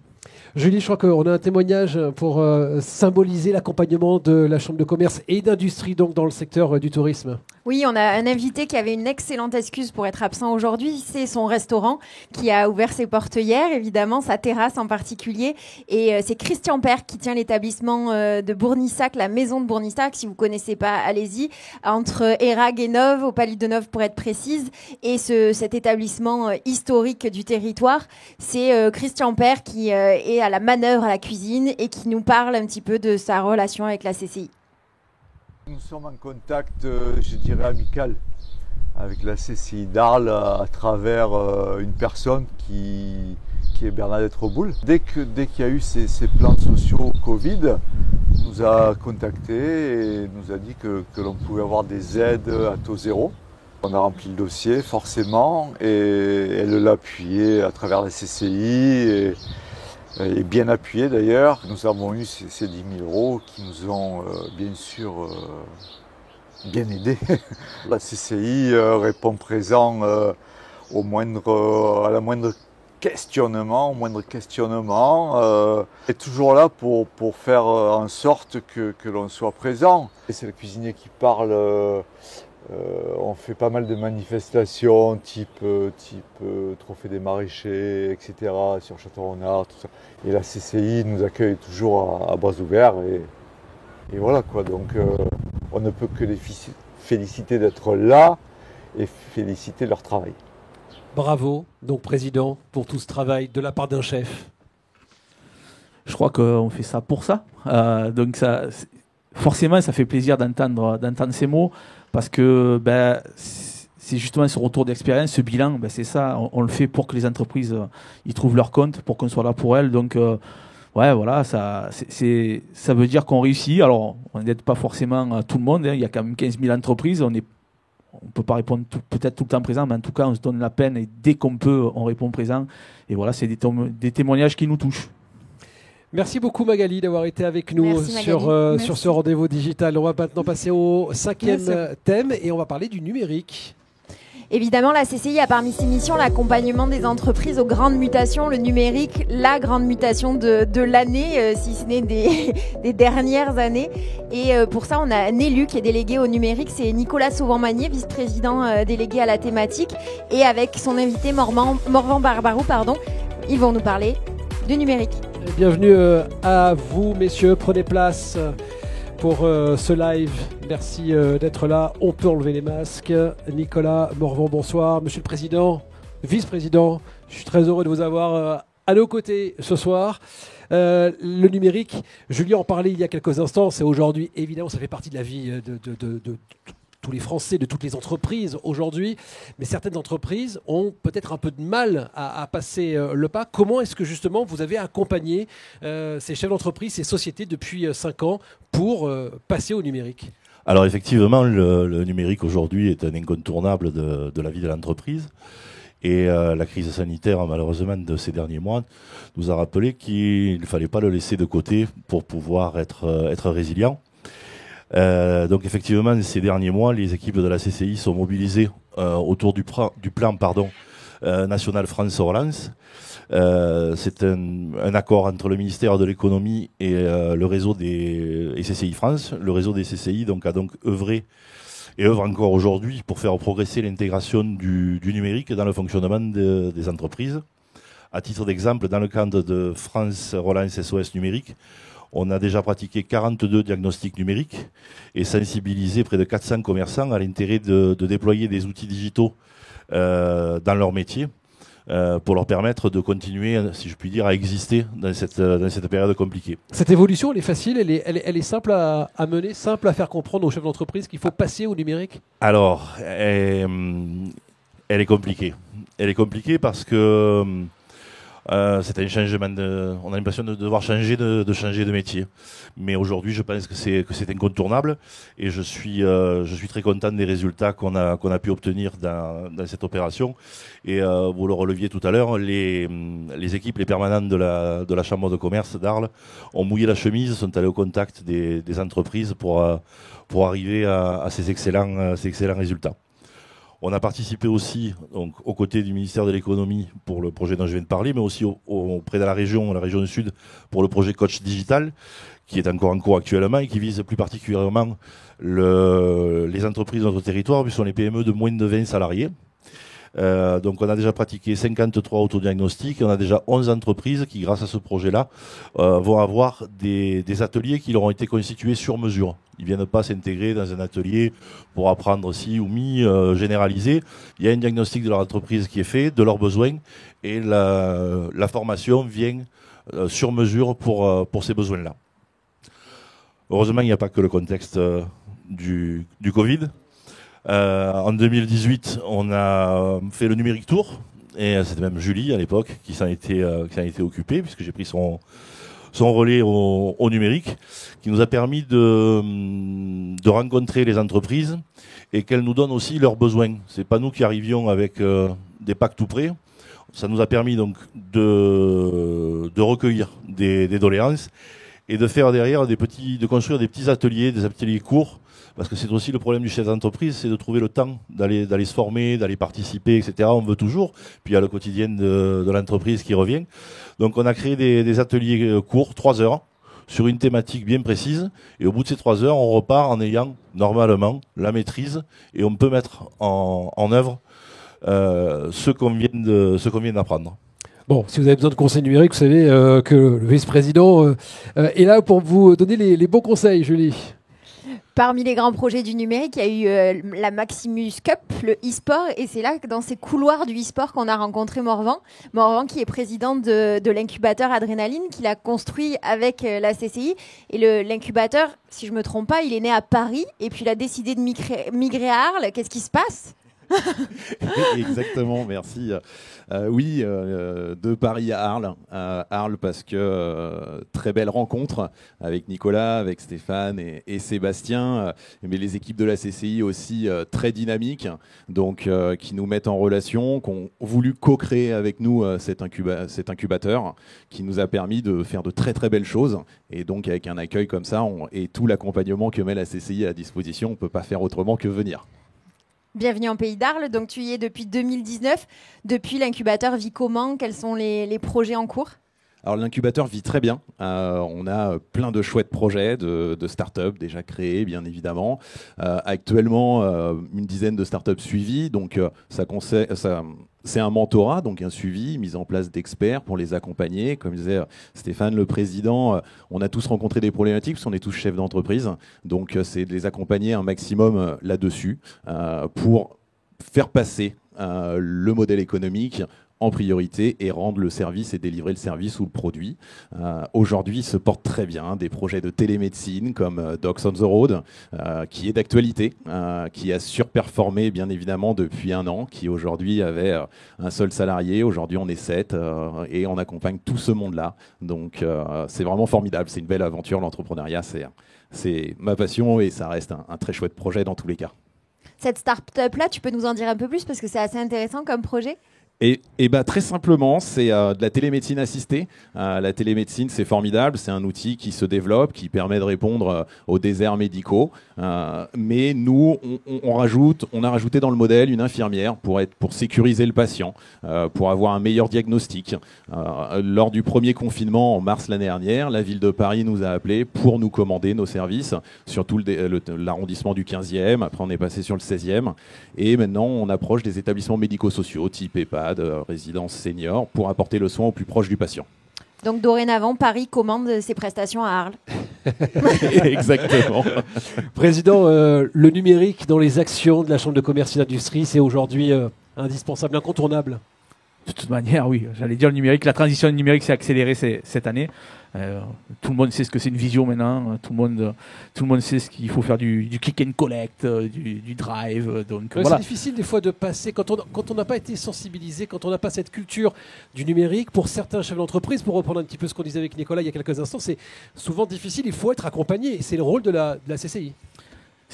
Speaker 1: Julie, je crois qu'on a un témoignage pour symboliser l'accompagnement de la Chambre de commerce et d'industrie donc dans le secteur du tourisme.
Speaker 2: Oui, on a un invité qui avait une excellente excuse pour être absent aujourd'hui. C'est son restaurant qui a ouvert ses portes hier, évidemment, sa terrasse en particulier. Et c'est Christian Père qui tient l'établissement de Bournissac, la maison de Bournissac. Si vous ne connaissez pas, allez-y. Entre Érag et Neuve, au Palais de Neuve pour être précise. Et cet établissement historique du territoire, c'est Christian Père qui est à la manœuvre à la cuisine et qui nous parle un petit peu de sa relation avec la CCI.
Speaker 11: Nous sommes en contact, je dirais, amical avec la CCI d'Arles à travers une personne qui est Bernadette Reboul. Dès qu'il y a eu ces plans sociaux Covid, nous a contactés et nous a dit que l'on pouvait avoir des aides à taux zéro. On a rempli le dossier forcément et elle l'a appuyé à travers la CCI et bien appuyé d'ailleurs. Nous avons eu ces 10 000 € qui nous ont bien sûr bien aidés. La CCI répond présent à la moindre questionnement, est toujours là pour faire en sorte que l'on soit présent. C'est le cuisinier qui parle. On fait pas mal de manifestations type Trophée des maraîchers, etc. sur Château-Renard, tout ça. Et la CCI nous accueille toujours à bras ouverts et voilà quoi. Donc on ne peut que les féliciter d'être là et féliciter leur travail.
Speaker 1: Bravo, donc président, pour tout ce travail de la part d'un chef.
Speaker 3: Je crois qu'on fait ça pour ça. Donc forcément, ça fait plaisir d'entendre ces mots. Parce que c'est justement ce retour d'expérience, ce bilan, c'est ça, on le fait pour que les entreprises y trouvent leur compte, pour qu'on soit là pour elles. Donc, ouais, voilà, ça veut dire qu'on réussit. Alors, on n'aide pas forcément tout le monde, hein. Il y a quand même 15 000 entreprises, on ne peut pas répondre peut-être tout le temps présent, mais en tout cas, on se donne la peine et dès qu'on peut, on répond présent. Et voilà, c'est des témoignages qui nous touchent.
Speaker 1: Merci beaucoup Magali d'avoir été avec nous sur ce rendez-vous digital. On va maintenant passer au 5e thème et on va parler du numérique.
Speaker 2: Évidemment, la CCI a parmi ses missions l'accompagnement des entreprises aux grandes mutations, le numérique, la grande mutation de l'année, si ce n'est des dernières années. Et pour ça, on a un élu qui est délégué au numérique, c'est Nicolas Sauvant-Magnier, vice-président délégué à la thématique. Et avec son invité Morvan Barbarou, ils vont nous parler du numérique.
Speaker 1: Bienvenue à vous, messieurs. Prenez place pour ce live. Merci d'être là. On peut enlever les masques. Nicolas Morvan, bonsoir. Monsieur le Président, vice-président, je suis très heureux de vous avoir à nos côtés ce soir. Le numérique, Julien en parlait il y a quelques instants, c'est aujourd'hui, évidemment, ça fait partie de la vie de tous les Français, de toutes les entreprises aujourd'hui, mais certaines entreprises ont peut-être un peu de mal à passer le pas. Comment est-ce que justement vous avez accompagné ces chefs d'entreprise, ces sociétés depuis 5 ans pour passer au numérique ?
Speaker 12: Alors effectivement, le numérique aujourd'hui est un incontournable de la vie de l'entreprise. Et la crise sanitaire, malheureusement, de ces derniers mois, nous a rappelé qu'il ne fallait pas le laisser de côté pour pouvoir être résilient. Donc effectivement, ces derniers mois, les équipes de la CCI sont mobilisées autour du plan national France Relance. C'est un accord entre le ministère de l'économie et le réseau des CCI France. Le réseau des CCI a œuvré et œuvre encore aujourd'hui pour faire progresser l'intégration du numérique dans le fonctionnement des entreprises. À titre d'exemple, dans le cadre de France Relance SOS numérique, on a déjà pratiqué 42 diagnostics numériques et sensibilisé près de 400 commerçants à l'intérêt de déployer des outils digitaux dans leur métier pour leur permettre de continuer, si je puis dire, à exister dans cette période compliquée.
Speaker 1: Cette évolution, elle est facile, elle est simple à mener, simple à faire comprendre aux chefs d'entreprise qu'il faut passer au numérique ?
Speaker 12: Alors, elle est compliquée. Elle est compliquée parce que c'est un changement on a l'impression de devoir changer de métier. Mais aujourd'hui, je pense que c'est incontournable et je suis très content des résultats qu'on a pu obtenir dans cette opération. Et vous le releviez tout à l'heure, les équipes, les permanentes de la Chambre de commerce d'Arles ont mouillé la chemise, sont allés au contact des entreprises pour arriver à ces excellents résultats. On a participé aussi aux côtés du ministère de l'économie pour le projet dont je viens de parler, mais aussi auprès de la région du Sud pour le projet Coach Digital, qui est encore en cours actuellement et qui vise plus particulièrement les entreprises de notre territoire, puisque ce sont les PME de moins de 20 salariés. Donc on a déjà pratiqué 53 autodiagnostics et on a déjà 11 entreprises qui, grâce à ce projet-là, vont avoir des ateliers qui leur ont été constitués sur mesure. Ils ne viennent pas s'intégrer dans un atelier pour apprendre ci ou mi, généralisé. Il y a un diagnostic de leur entreprise qui est fait, de leurs besoins, et la formation vient sur mesure pour ces besoins-là. Heureusement, il n'y a pas que le contexte du Covid. En 2018, on a fait le numérique tour, et c'était même Julie à l'époque qui s'en était occupée, puisque j'ai pris son relais au numérique, qui nous a permis de rencontrer les entreprises et qu'elles nous donnent aussi leurs besoins. C'est pas nous qui arrivions avec des packs tout prêts. Ça nous a permis donc de recueillir des doléances et de faire derrière de construire des petits ateliers, des ateliers courts. Parce que c'est aussi le problème du chef d'entreprise, c'est de trouver le temps d'aller se former, d'aller participer, etc. On veut toujours. Puis il y a le quotidien de l'entreprise qui revient. Donc on a créé des ateliers courts, 3 heures, sur une thématique bien précise. Et au bout de ces 3 heures, on repart en ayant normalement la maîtrise et on peut mettre en œuvre ce qu'on vient d'apprendre.
Speaker 1: Bon, si vous avez besoin de conseils numériques, vous savez que le vice-président est là pour vous donner les bons conseils, Julie.
Speaker 2: Parmi les grands projets du numérique, il y a eu la Maximus Cup, le e-sport, et c'est là, dans ces couloirs du e-sport, qu'on a rencontré Morvan. Morvan, qui est président de l'incubateur Adrénaline, qu'il a construit avec la CCI. Et l'incubateur, si je ne me trompe pas, il est né à Paris, et puis il a décidé de migrer à Arles. Qu'est-ce qui se passe ?
Speaker 13: Exactement, merci. Oui, de Paris à Arles. Arles parce que très belle rencontre avec Nicolas, avec Stéphane et Sébastien, mais les équipes de la CCI aussi très dynamiques, donc qui nous mettent en relation, qui ont voulu co-créer avec nous cet incubateur, qui nous a permis de faire de très très belles choses. Et donc avec un accueil comme ça et tout l'accompagnement que met la CCI à disposition, on ne peut pas faire autrement que venir.
Speaker 2: Bienvenue en Pays d'Arles, donc tu y es depuis 2019. Depuis, l'incubateur vit comment? Quels sont les projets en cours?
Speaker 13: Alors l'incubateur vit très bien. On a plein de chouettes projets de start-up déjà créés, bien évidemment. Actuellement, une dizaine de start-up suivies. Donc c'est un mentorat, donc un suivi, mise en place d'experts pour les accompagner. Comme disait Stéphane, le président, on a tous rencontré des problématiques parce qu'on est tous chefs d'entreprise. Donc c'est de les accompagner un maximum là-dessus pour faire passer le modèle économique en priorité et rendre le service et délivrer le service ou le produit. Aujourd'hui, se portent très bien des projets de télémédecine comme Docs on the Road, qui est d'actualité, qui a surperformé bien évidemment depuis 1 an, qui aujourd'hui avait un seul salarié. Aujourd'hui, on est 7 et on accompagne tout ce monde-là. Donc, c'est vraiment formidable. C'est une belle aventure, l'entrepreneuriat. C'est ma passion et ça reste un très chouette projet dans tous les cas.
Speaker 2: Cette start-up-là, tu peux nous en dire un peu plus parce que c'est assez intéressant comme projet?
Speaker 13: Et bah, très simplement, c'est de la télémédecine assistée. La télémédecine, c'est formidable. C'est un outil qui se développe, qui permet de répondre aux déserts médicaux. Mais nous, on a rajouté dans le modèle une infirmière pour sécuriser le patient, pour avoir un meilleur diagnostic. Lors du premier confinement en mars l'année dernière, la ville de Paris nous a appelés pour nous commander nos services, surtout l'arrondissement du 15e. Après, on est passé sur le 16e. Et maintenant, on approche des établissements médico-sociaux, type EHPAD, résidence senior, pour apporter le soin au plus proche du patient.
Speaker 2: Donc dorénavant, Paris commande ses prestations à Arles.
Speaker 13: Exactement.
Speaker 1: Président, le numérique dans les actions de la Chambre de commerce et d'industrie, c'est aujourd'hui indispensable, incontournable.
Speaker 3: De toute manière, oui. J'allais dire le numérique. La transition numérique s'est accélérée cette année. Tout le monde sait ce que c'est une visio maintenant. Tout le monde sait ce qu'il faut faire du click and collect, du drive. Donc voilà.
Speaker 1: C'est difficile des fois de passer quand on n'a pas été sensibilisé, quand on n'a pas cette culture du numérique. Pour certains chefs d'entreprise, pour reprendre un petit peu ce qu'on disait avec Nicolas il y a quelques instants, c'est souvent difficile. Il faut être accompagné. Et c'est le rôle de la CCI.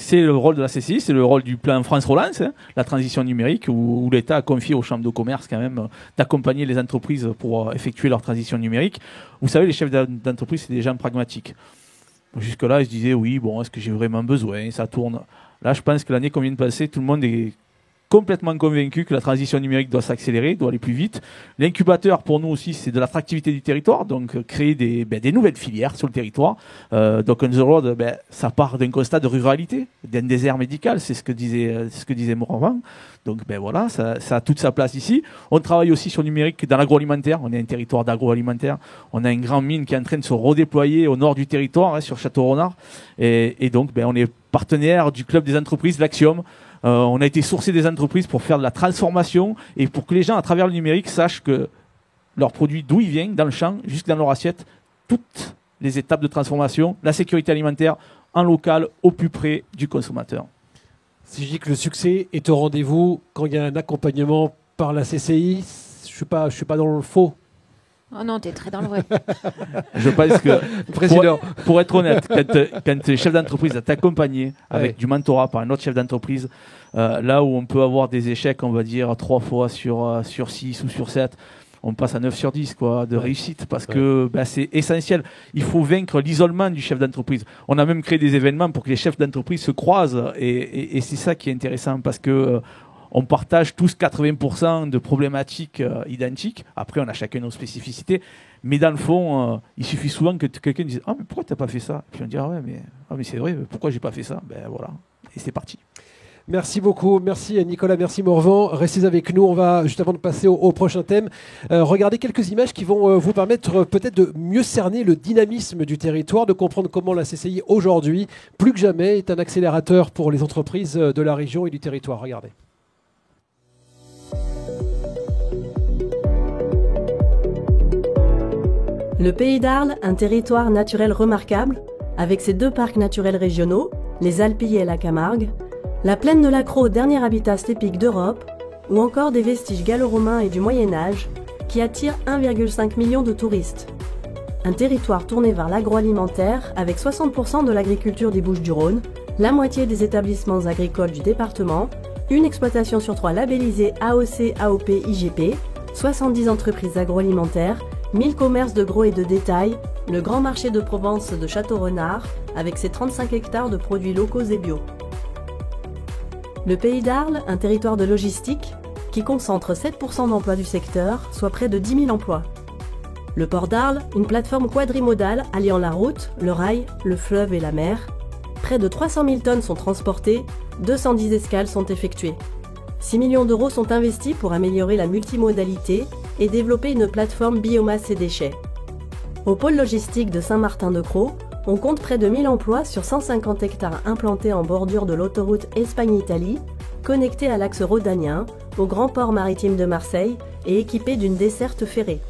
Speaker 3: C'est le rôle de la CCI, c'est le rôle du plan France Relance, la transition numérique, où l'État a confié aux chambres de commerce quand même d'accompagner les entreprises pour effectuer leur transition numérique. Vous savez, les chefs d'entreprise, c'est des gens pragmatiques. Jusque-là, ils se disaient, oui, bon, est-ce que j'ai vraiment besoin? Ça tourne. Là, je pense que l'année qu'on vient de passer, tout le monde est complètement convaincu que la transition numérique doit s'accélérer, doit aller plus vite. L'incubateur, pour nous aussi, c'est de l'attractivité du territoire, donc créer des nouvelles filières sur le territoire. Donc on the road, ça part d'un constat de ruralité, d'un désert médical, c'est ce que disait Morvan. Donc voilà, ça a toute sa place ici. On travaille aussi sur le numérique dans l'agroalimentaire. On est un territoire d'agroalimentaire. On a une grande mine qui est en train de se redéployer au nord du territoire, sur Château-Renard. Et donc, on est partenaire du club des entreprises, l'Axiom. On a été sourcé des entreprises pour faire de la transformation et pour que les gens, à travers le numérique, sachent que leur produit, d'où il vient, dans le champ, jusque dans leur assiette, toutes les étapes de transformation, la sécurité alimentaire en local, au plus près du consommateur.
Speaker 1: Si je dis que le succès est au rendez-vous quand il y a un accompagnement par la CCI, je suis pas dans le faux.
Speaker 2: Oh non, t'es très dans le vrai.
Speaker 3: Je pense que, pour être honnête, quand tu es chef d'entreprise à t'accompagner avec du mentorat par un autre chef d'entreprise, là où on peut avoir des échecs, on va dire 3 fois sur 6 ou sur 7, on passe à 9 sur 10 de réussite parce que c'est essentiel. Il faut vaincre l'isolement du chef d'entreprise. On a même créé des événements pour que les chefs d'entreprise se croisent et c'est ça qui est intéressant parce que on partage tous 80% de problématiques identiques. Après, on a chacun nos spécificités. Mais dans le fond, il suffit souvent que quelqu'un dise « Ah, mais pourquoi tu n'as pas fait ça ?» Puis on dit « Ah ouais, mais c'est vrai, pourquoi j'ai pas fait ça ?» Voilà, et c'est parti.
Speaker 1: Merci beaucoup, merci Nicolas, merci Morvan. Restez avec nous, on va juste avant de passer au prochain thème, regarder quelques images qui vont vous permettre peut-être de mieux cerner le dynamisme du territoire, de comprendre comment la CCI aujourd'hui, plus que jamais, est un accélérateur pour les entreprises de la région et du territoire. Regardez.
Speaker 14: Le Pays d'Arles, un territoire naturel remarquable, avec ses 2 parcs naturels régionaux, les Alpilles et la Camargue, La plaine de l'Accro, dernier habitat steppique d'Europe, ou encore des vestiges gallo-romains et du Moyen-Âge, qui attirent 1,5 million de touristes. Un territoire tourné vers l'agroalimentaire, avec 60% de l'agriculture des Bouches-du-Rhône, la moitié des établissements agricoles du département, une exploitation sur 3 labellisée AOC, AOP, IGP, 70 entreprises agroalimentaires, 1000 commerces de gros et de détail, le grand marché de Provence de Château-Renard, avec ses 35 hectares de produits locaux et bio. Le Pays d'Arles, un territoire de logistique, qui concentre 7% d'emplois du secteur, soit près de 10 000 emplois. Le port d'Arles, une plateforme quadrimodale alliant la route, le rail, le fleuve et la mer. Près de 300 000 tonnes sont transportées, 210 escales sont effectuées. 6 millions d'euros sont investis pour améliorer la multimodalité et développer une plateforme biomasse et déchets. Au pôle logistique de Saint-Martin-de-Crau, on compte près de 1000 emplois sur 150 hectares implantés en bordure de l'autoroute Espagne-Italie, connectés à l'axe rhodanien, au grand port maritime de Marseille et équipés d'une desserte ferrée.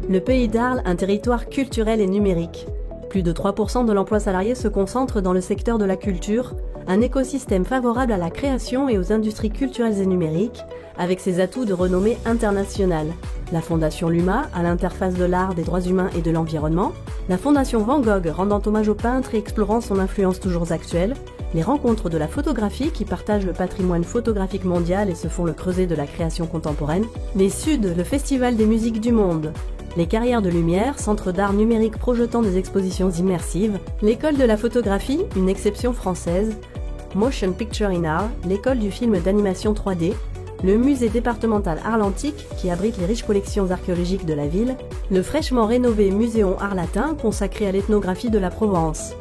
Speaker 14: Le Pays d'Arles, un territoire culturel et numérique. Plus de 3% de l'emploi salarié se concentre dans le secteur de la culture, un écosystème favorable à la création et aux industries culturelles et numériques, avec ses atouts de renommée internationale. La Fondation Luma, à l'interface de l'art, des droits humains et de l'environnement, la Fondation Van Gogh, rendant hommage au peintre et explorant son influence toujours actuelle, les rencontres de la photographie qui partagent le patrimoine photographique mondial et se font le creuset de la création contemporaine, les Suds, le Festival des musiques du monde, les Carrières de Lumière, centre d'art numérique projetant des expositions immersives, l'école de la photographie, une exception française, Motion Picture in Art, l'école du film d'animation 3D, le musée départemental Arlantique qui abrite les riches collections archéologiques de la ville, le fraîchement rénové Muséon Art Latin consacré à l'ethnographie de la Provence.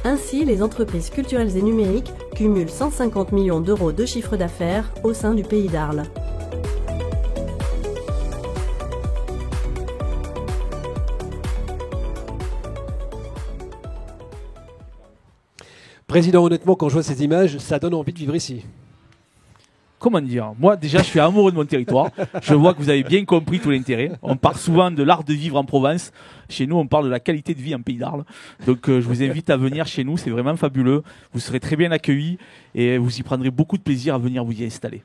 Speaker 14: Ainsi, les entreprises culturelles et numériques cumulent 150 millions d'euros de chiffre d'affaires au sein du Pays d'Arles.
Speaker 1: Président, honnêtement, quand je vois ces images, ça donne envie de vivre ici.
Speaker 3: Comment dire? Moi, déjà, je suis amoureux de mon territoire. Je vois que vous avez bien compris tout l'intérêt. On parle souvent de l'art de vivre en Provence. Chez nous, on parle de la qualité de vie en Pays d'Arles. Donc, je vous invite à venir chez nous. C'est vraiment fabuleux. Vous serez très bien accueillis et vous y prendrez beaucoup de plaisir à venir vous y installer.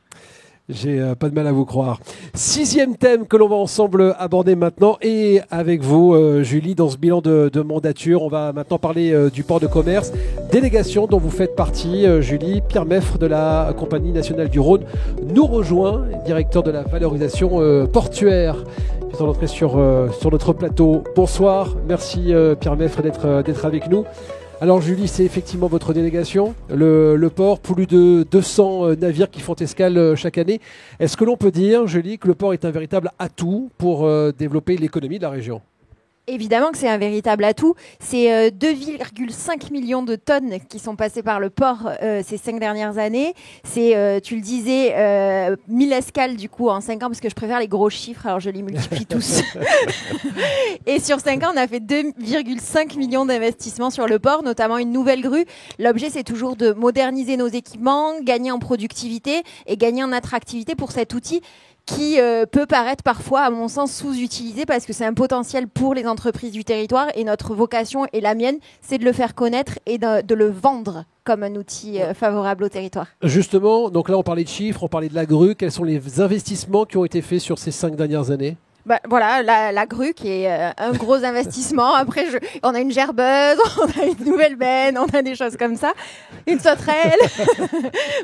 Speaker 1: J'ai pas de mal à vous croire. 6e thème que l'on va ensemble aborder maintenant et avec vous, Julie, dans ce bilan de mandature. On va maintenant parler du port de commerce, délégation dont vous faites partie, Julie. Pierre Meffre de la Compagnie nationale du Rhône nous rejoint, directeur de la valorisation portuaire. Puis on entrer sur notre plateau. Bonsoir, merci Pierre Meffre d'être avec nous. Alors Julie, c'est effectivement votre délégation, le port, plus de 200 navires qui font escale chaque année. Est-ce que l'on peut dire, Julie, que le port est un véritable atout pour développer l'économie de la région ?
Speaker 2: Évidemment que c'est un véritable atout. C'est 2,5 millions de tonnes qui sont passées par le port ces 5 dernières années. C'est, tu le disais, 1000 escales du coup en 5 ans, parce que je préfère les gros chiffres, alors je les multiplie tous. Et sur 5 ans, on a fait 2,5 millions d'investissements sur le port, notamment une nouvelle grue. L'objet, c'est toujours de moderniser nos équipements, gagner en productivité et gagner en attractivité pour cet outil qui peut paraître parfois, à mon sens, sous-utilisé parce que c'est un potentiel pour les entreprises du territoire et notre vocation et la mienne, c'est de le faire connaître et de le vendre comme un outil favorable au territoire.
Speaker 1: Justement, donc là on parlait de chiffres, on parlait de la grue. Quels sont les investissements qui ont été faits sur ces 5 dernières années ?
Speaker 2: Bah, voilà, la grue qui est un gros investissement. Après, on a une gerbeuse, on a une nouvelle benne, on a des choses comme ça. Une sauterelle.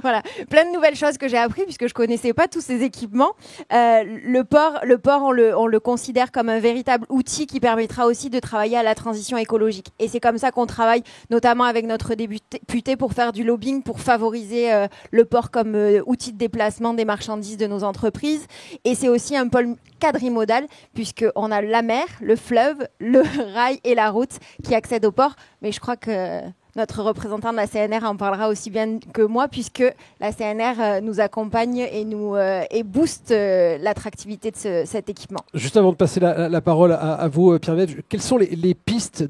Speaker 2: Voilà, plein de nouvelles choses que j'ai appris puisque je connaissais pas tous ces équipements. Le port, on le considère comme un véritable outil qui permettra aussi de travailler à la transition écologique. Et c'est comme ça qu'on travaille, notamment avec notre député pour faire du lobbying, pour favoriser le port comme outil de déplacement des marchandises de nos entreprises. Et c'est aussi un pôle quadrimodal, puisqu'on a la mer, le fleuve, le rail et la route qui accèdent au port. Mais je crois que notre représentant de la CNR en parlera aussi bien que moi, puisque la CNR nous accompagne et booste l'attractivité de cet équipement.
Speaker 1: Juste avant de passer la parole à vous, Pierre Meffre, quelles sont les pistes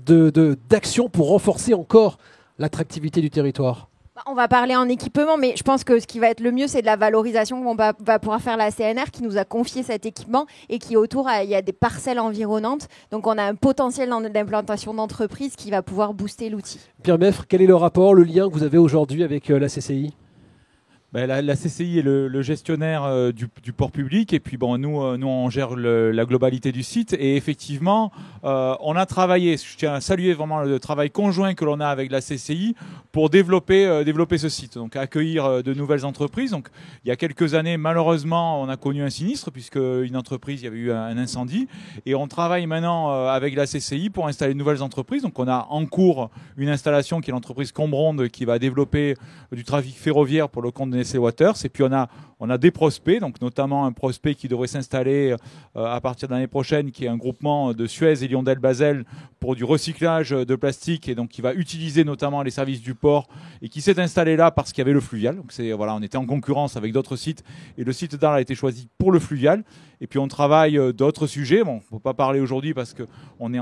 Speaker 1: d'action pour renforcer encore l'attractivité du territoire ?
Speaker 2: On va parler en équipement, mais je pense que ce qui va être le mieux, c'est de la valorisation qu'on va pouvoir faire la CNR qui nous a confié cet équipement et qui autour, il y a des parcelles environnantes. Donc on a un potentiel d'implantation d'entreprise qui va pouvoir booster l'outil.
Speaker 1: Pierre Meffre, quel est le rapport, le lien que vous avez aujourd'hui avec la CCI ?
Speaker 15: La CCI est le gestionnaire du port public et puis nous on gère la globalité du site et effectivement on a travaillé, je tiens à saluer vraiment le travail conjoint que l'on a avec la CCI pour développer ce site, donc accueillir de nouvelles entreprises. Donc il y a quelques années malheureusement on a connu un sinistre puisque une entreprise, il y avait eu un incendie et on travaille maintenant avec la CCI pour installer de nouvelles entreprises. Donc on a en cours une installation qui est l'entreprise Combronde qui va développer du trafic ferroviaire pour le compte de Nestlé Waters et puis on a des prospects, donc notamment un prospect qui devrait s'installer à partir de l'année prochaine qui est un groupement de Suez et Lyondell-Basel pour du recyclage de plastique et donc qui va utiliser notamment les services du port et qui s'est installé là parce qu'il y avait le fluvial. Donc on était en concurrence avec d'autres sites et le site d'Arles a été choisi pour le fluvial. Et puis on travaille d'autres sujets. Bon, on ne peut pas parler aujourd'hui parce que on est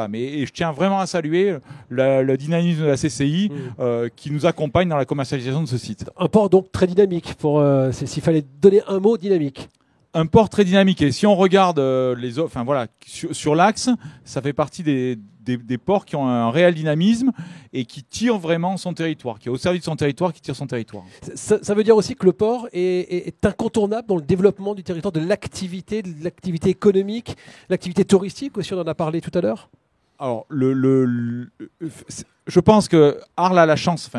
Speaker 15: mais je tiens vraiment à saluer le dynamisme de la CCI qui nous accompagne dans la commercialisation de ce site.
Speaker 1: Un port donc très dynamique. S'il fallait donner un mot, dynamique.
Speaker 15: Un port très dynamique. Et si on regarde sur l'axe, ça fait partie des ports qui ont un réel dynamisme et qui tirent vraiment son territoire, qui est au service de son territoire, qui tire son territoire.
Speaker 1: Ça veut dire aussi que le port est incontournable dans le développement du territoire, de l'activité économique, l'activité touristique aussi, on en a parlé tout à l'heure.
Speaker 15: Alors, je pense que Arles a la chance,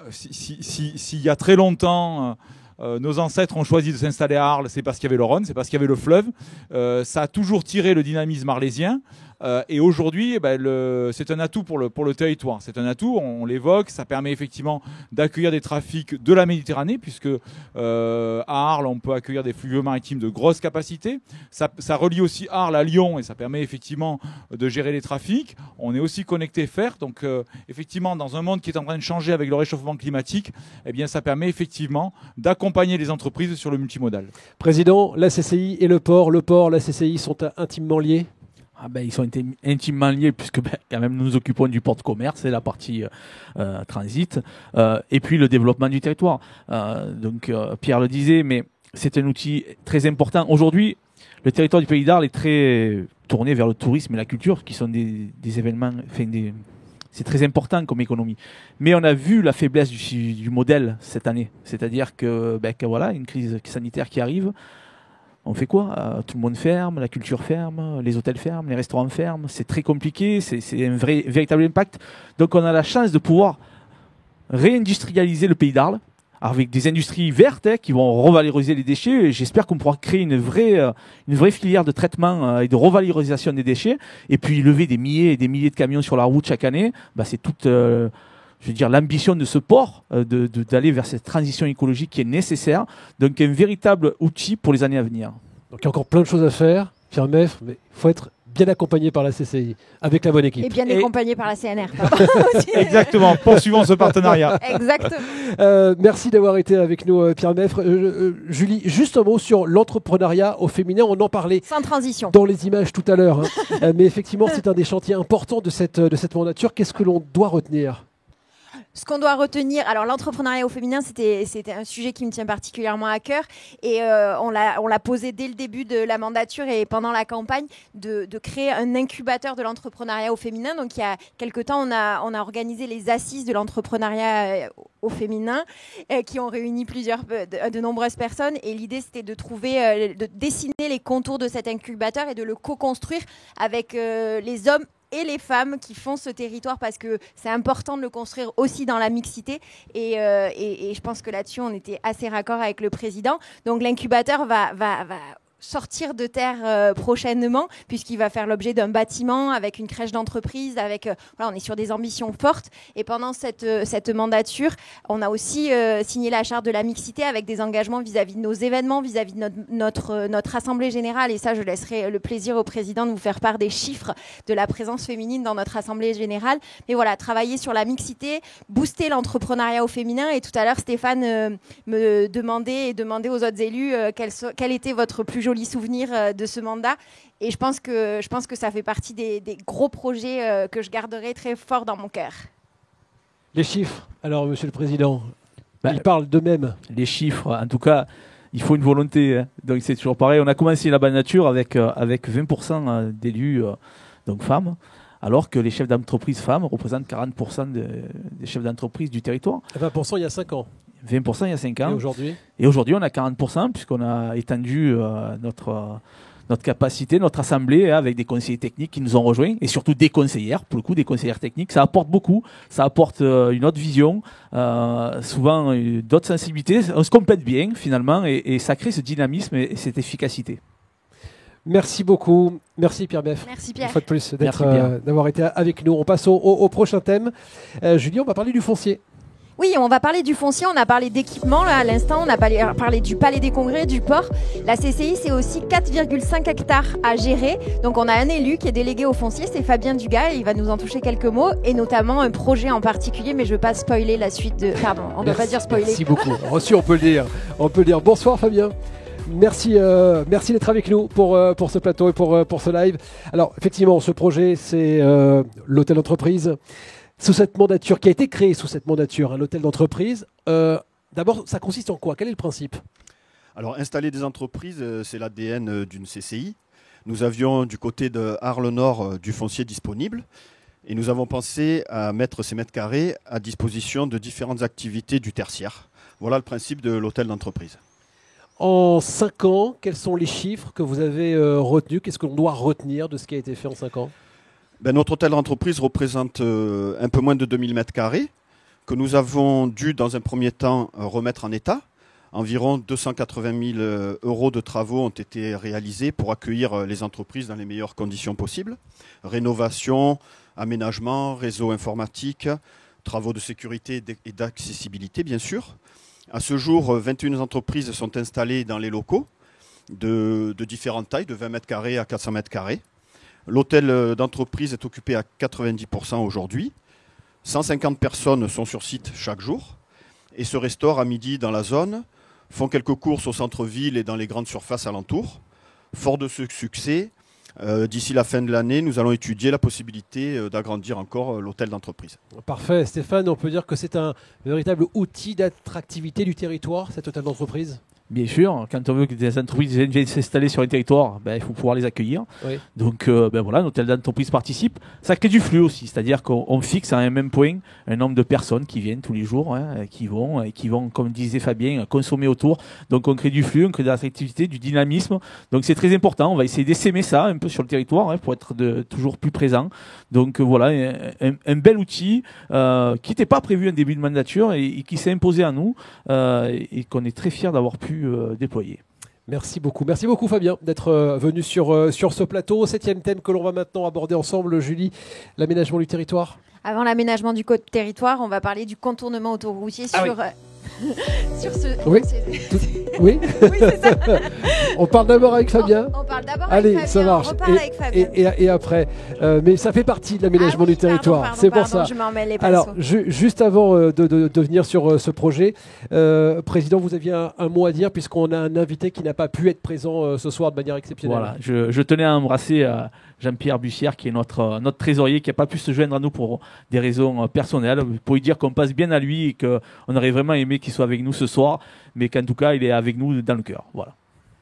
Speaker 15: s'il y a très longtemps... nos ancêtres ont choisi de s'installer à Arles, c'est parce qu'il y avait le Rhône, c'est parce qu'il y avait le fleuve. Ça a toujours tiré le dynamisme arlésien. Et aujourd'hui, c'est un atout pour le territoire. C'est un atout, on l'évoque, ça permet effectivement d'accueillir des trafics de la Méditerranée, puisque à Arles, on peut accueillir des fluviaux maritimes de grosse capacité. Ça relie aussi Arles à Lyon et ça permet effectivement de gérer les trafics. On est aussi connecté fer, donc effectivement, dans un monde qui est en train de changer avec le réchauffement climatique, eh bien, ça permet effectivement d'accompagner les entreprises sur le multimodal.
Speaker 1: Président, la CCI et le port, la CCI sont intimement liés ?
Speaker 3: Ils sont intimement liés puisque quand même nous nous occupons du port de commerce, c'est la partie transit, et puis le développement du territoire. Pierre le disait, mais c'est un outil très important. Aujourd'hui, le territoire du Pays d'Arles est très tourné vers le tourisme et la culture, qui sont des événements... c'est très important comme économie. Mais on a vu la faiblesse du modèle cette année. C'est-à-dire que une crise sanitaire qui arrive, on fait quoi ? Tout le monde ferme, la culture ferme, les hôtels ferment, les restaurants ferment. C'est très compliqué, c'est un véritable impact. Donc on a la chance de pouvoir réindustrialiser le Pays d'Arles avec des industries vertes qui vont revaloriser les déchets. Et j'espère qu'on pourra créer une vraie filière de traitement et de revalorisation des déchets. Et puis lever des milliers et des milliers de camions sur la route chaque année. C'est toute... l'ambition de ce port, d'aller vers cette transition écologique qui est nécessaire. Donc, un véritable outil pour les années à venir.
Speaker 1: Donc, il y a encore plein de choses à faire, Pierre Meffre, mais il faut être bien accompagné par la CCI, avec la bonne équipe.
Speaker 2: Et bien accompagné par la CNR.
Speaker 15: Exactement, poursuivons ce partenariat.
Speaker 2: Exactement.
Speaker 1: Merci d'avoir été avec nous, Pierre Meffre. Julie, juste un mot sur l'entrepreneuriat au féminin. On en parlait
Speaker 2: sans transition
Speaker 1: dans les images tout à l'heure. Mais effectivement, c'est un des chantiers importants de cette mandature. Qu'est-ce que l'on doit retenir ?
Speaker 2: Ce qu'on doit retenir, alors l'entrepreneuriat au féminin, c'était un sujet qui me tient particulièrement à cœur et on l'a posé dès le début de la mandature et pendant la campagne de créer un incubateur de l'entrepreneuriat au féminin. Donc il y a quelque temps, on a organisé les assises de l'entrepreneuriat au féminin qui ont réuni de nombreuses personnes et l'idée c'était de dessiner les contours de cet incubateur et de le co-construire avec les hommes et les femmes qui font ce territoire parce que c'est important de le construire aussi dans la mixité et je pense que là-dessus on était assez raccord avec le président. Donc l'incubateur va sortir de terre prochainement puisqu'il va faire l'objet d'un bâtiment avec une crèche d'entreprise on est sur des ambitions fortes et pendant cette mandature on a aussi signé la charte de la mixité avec des engagements vis-à-vis de nos événements, vis-à-vis de notre assemblée générale et ça je laisserai le plaisir au président de vous faire part des chiffres de la présence féminine dans notre assemblée générale, mais voilà, travailler sur la mixité, booster l'entrepreneuriat au féminin et tout à l'heure Stéphane me demandait aux autres élus quel était votre plus joli souvenir de ce mandat et je pense que ça fait partie des gros projets que je garderai très fort dans mon cœur.
Speaker 1: Les chiffres, alors, Monsieur le Président, ils parlent d'eux-mêmes.
Speaker 3: Les chiffres, en tout cas, il faut une volonté. Hein. Donc c'est toujours pareil. On a commencé la belle nature avec 20% d'élus donc femmes, alors que les chefs d'entreprise femmes représentent 40% des chefs d'entreprise du territoire.
Speaker 1: 20% il y a 5 ans.
Speaker 3: 20% il y a 5 ans.
Speaker 1: Et aujourd'hui
Speaker 3: on a 40% puisqu'on a étendu notre capacité, notre assemblée, avec des conseillers techniques qui nous ont rejoints, et surtout des conseillères, pour le coup des conseillères techniques. Ça apporte beaucoup, ça apporte une autre vision, souvent d'autres sensibilités. On se complète bien finalement, et ça crée ce dynamisme et cette efficacité.
Speaker 1: Merci beaucoup. Merci Pierre Beff.
Speaker 2: Merci Pierre.
Speaker 1: Une fois de plus d'avoir été avec nous. On passe au prochain thème. Julie, on va parler du foncier.
Speaker 2: Oui, on va parler du foncier, on a parlé d'équipement là à l'instant, on a parlé du Palais des Congrès, du port. La CCI, c'est aussi 4,5 hectares à gérer. Donc on a un élu qui est délégué au foncier, c'est Fabien Dugas, il va nous en toucher quelques mots, et notamment un projet en particulier, mais je ne veux pas spoiler la suite de... Pardon, on ne doit pas dire spoiler.
Speaker 1: Merci beaucoup. Reçu, on peut le dire. Bonsoir Fabien. Merci d'être avec nous pour ce plateau et pour ce live. Alors effectivement, ce projet, c'est l'hôtel d'entreprise. Sous cette mandature, qui a été créé sous cette mandature, l'hôtel d'entreprise, d'abord, ça consiste en quoi? Quel est le principe?
Speaker 16: Alors, installer des entreprises, c'est l'ADN d'une CCI. Nous avions du côté de Arles-Nord du foncier disponible, et nous avons pensé à mettre ces mètres carrés à disposition de différentes activités du tertiaire. Voilà le principe de l'hôtel d'entreprise.
Speaker 1: En 5 ans, quels sont les chiffres que vous avez retenus? Qu'est-ce qu'on doit retenir de ce qui a été fait en 5 ans?
Speaker 16: Notre hôtel d'entreprise représente un peu moins de 2000 mètres carrés que nous avons dû, dans un premier temps, remettre en état. Environ 280 000 euros de travaux ont été réalisés pour accueillir les entreprises dans les meilleures conditions possibles. Rénovation, aménagement, réseau informatique, travaux de sécurité et d'accessibilité, bien sûr. À ce jour, 21 entreprises sont installées dans les locaux de différentes tailles, de 20 mètres carrés à 400 mètres carrés. L'hôtel d'entreprise est occupé à 90% aujourd'hui. 150 personnes sont sur site chaque jour et se restaurent à midi dans la zone, font quelques courses au centre-ville et dans les grandes surfaces alentours. Fort de ce succès, d'ici la fin de l'année, nous allons étudier la possibilité d'agrandir encore l'hôtel d'entreprise.
Speaker 1: Parfait. Stéphane, on peut dire que c'est un véritable outil d'attractivité du territoire, cet hôtel d'entreprise?
Speaker 3: Bien sûr, quand on veut que des entreprises viennent s'installer sur un territoire, il faut pouvoir les accueillir. Oui. Donc voilà, l'hôtel d'entreprise participe. Ça crée du flux aussi, c'est-à-dire qu'on fixe à un même point un nombre de personnes qui viennent tous les jours, qui vont, comme disait Fabien, consommer autour. Donc on crée du flux, on crée de l'attractivité, du dynamisme. Donc c'est très important. On va essayer d'essaimer ça un peu sur le territoire pour être toujours plus présent. Donc voilà, un bel outil qui n'était pas prévu en début de mandature et qui s'est imposé à nous et qu'on est très fiers d'avoir pu déployer.
Speaker 1: Merci beaucoup Fabien d'être venu sur ce plateau. 7e thème que l'on va maintenant aborder ensemble, Julie, l'aménagement du territoire.
Speaker 2: Avant l'aménagement du territoire, on va parler du contournement autoroutier sur ce...
Speaker 1: Oui, oui. Oui, c'est ça. On parle d'abord avec Fabien.
Speaker 2: On parle d'abord
Speaker 1: avec
Speaker 2: Fabien.
Speaker 1: Ça marche.
Speaker 2: Avec Fabien.
Speaker 1: Et après. Mais ça fait partie de l'aménagement du territoire. C'est pour ça.
Speaker 2: Je m'en mêle les pinceaux.
Speaker 1: Alors, juste avant de venir sur ce projet, Président, vous aviez un mot à dire puisqu'on a un invité qui n'a pas pu être présent ce soir de manière exceptionnelle.
Speaker 3: Voilà, je tenais à embrasser Jean-Pierre Bussière, qui est notre trésorier, qui n'a pas pu se joindre à nous pour des raisons personnelles, pour lui dire qu'on passe bien à lui et qu'on aurait vraiment aimé qu'il soit avec nous ce soir, mais qu'en tout cas, il est avec nous dans le cœur. Voilà.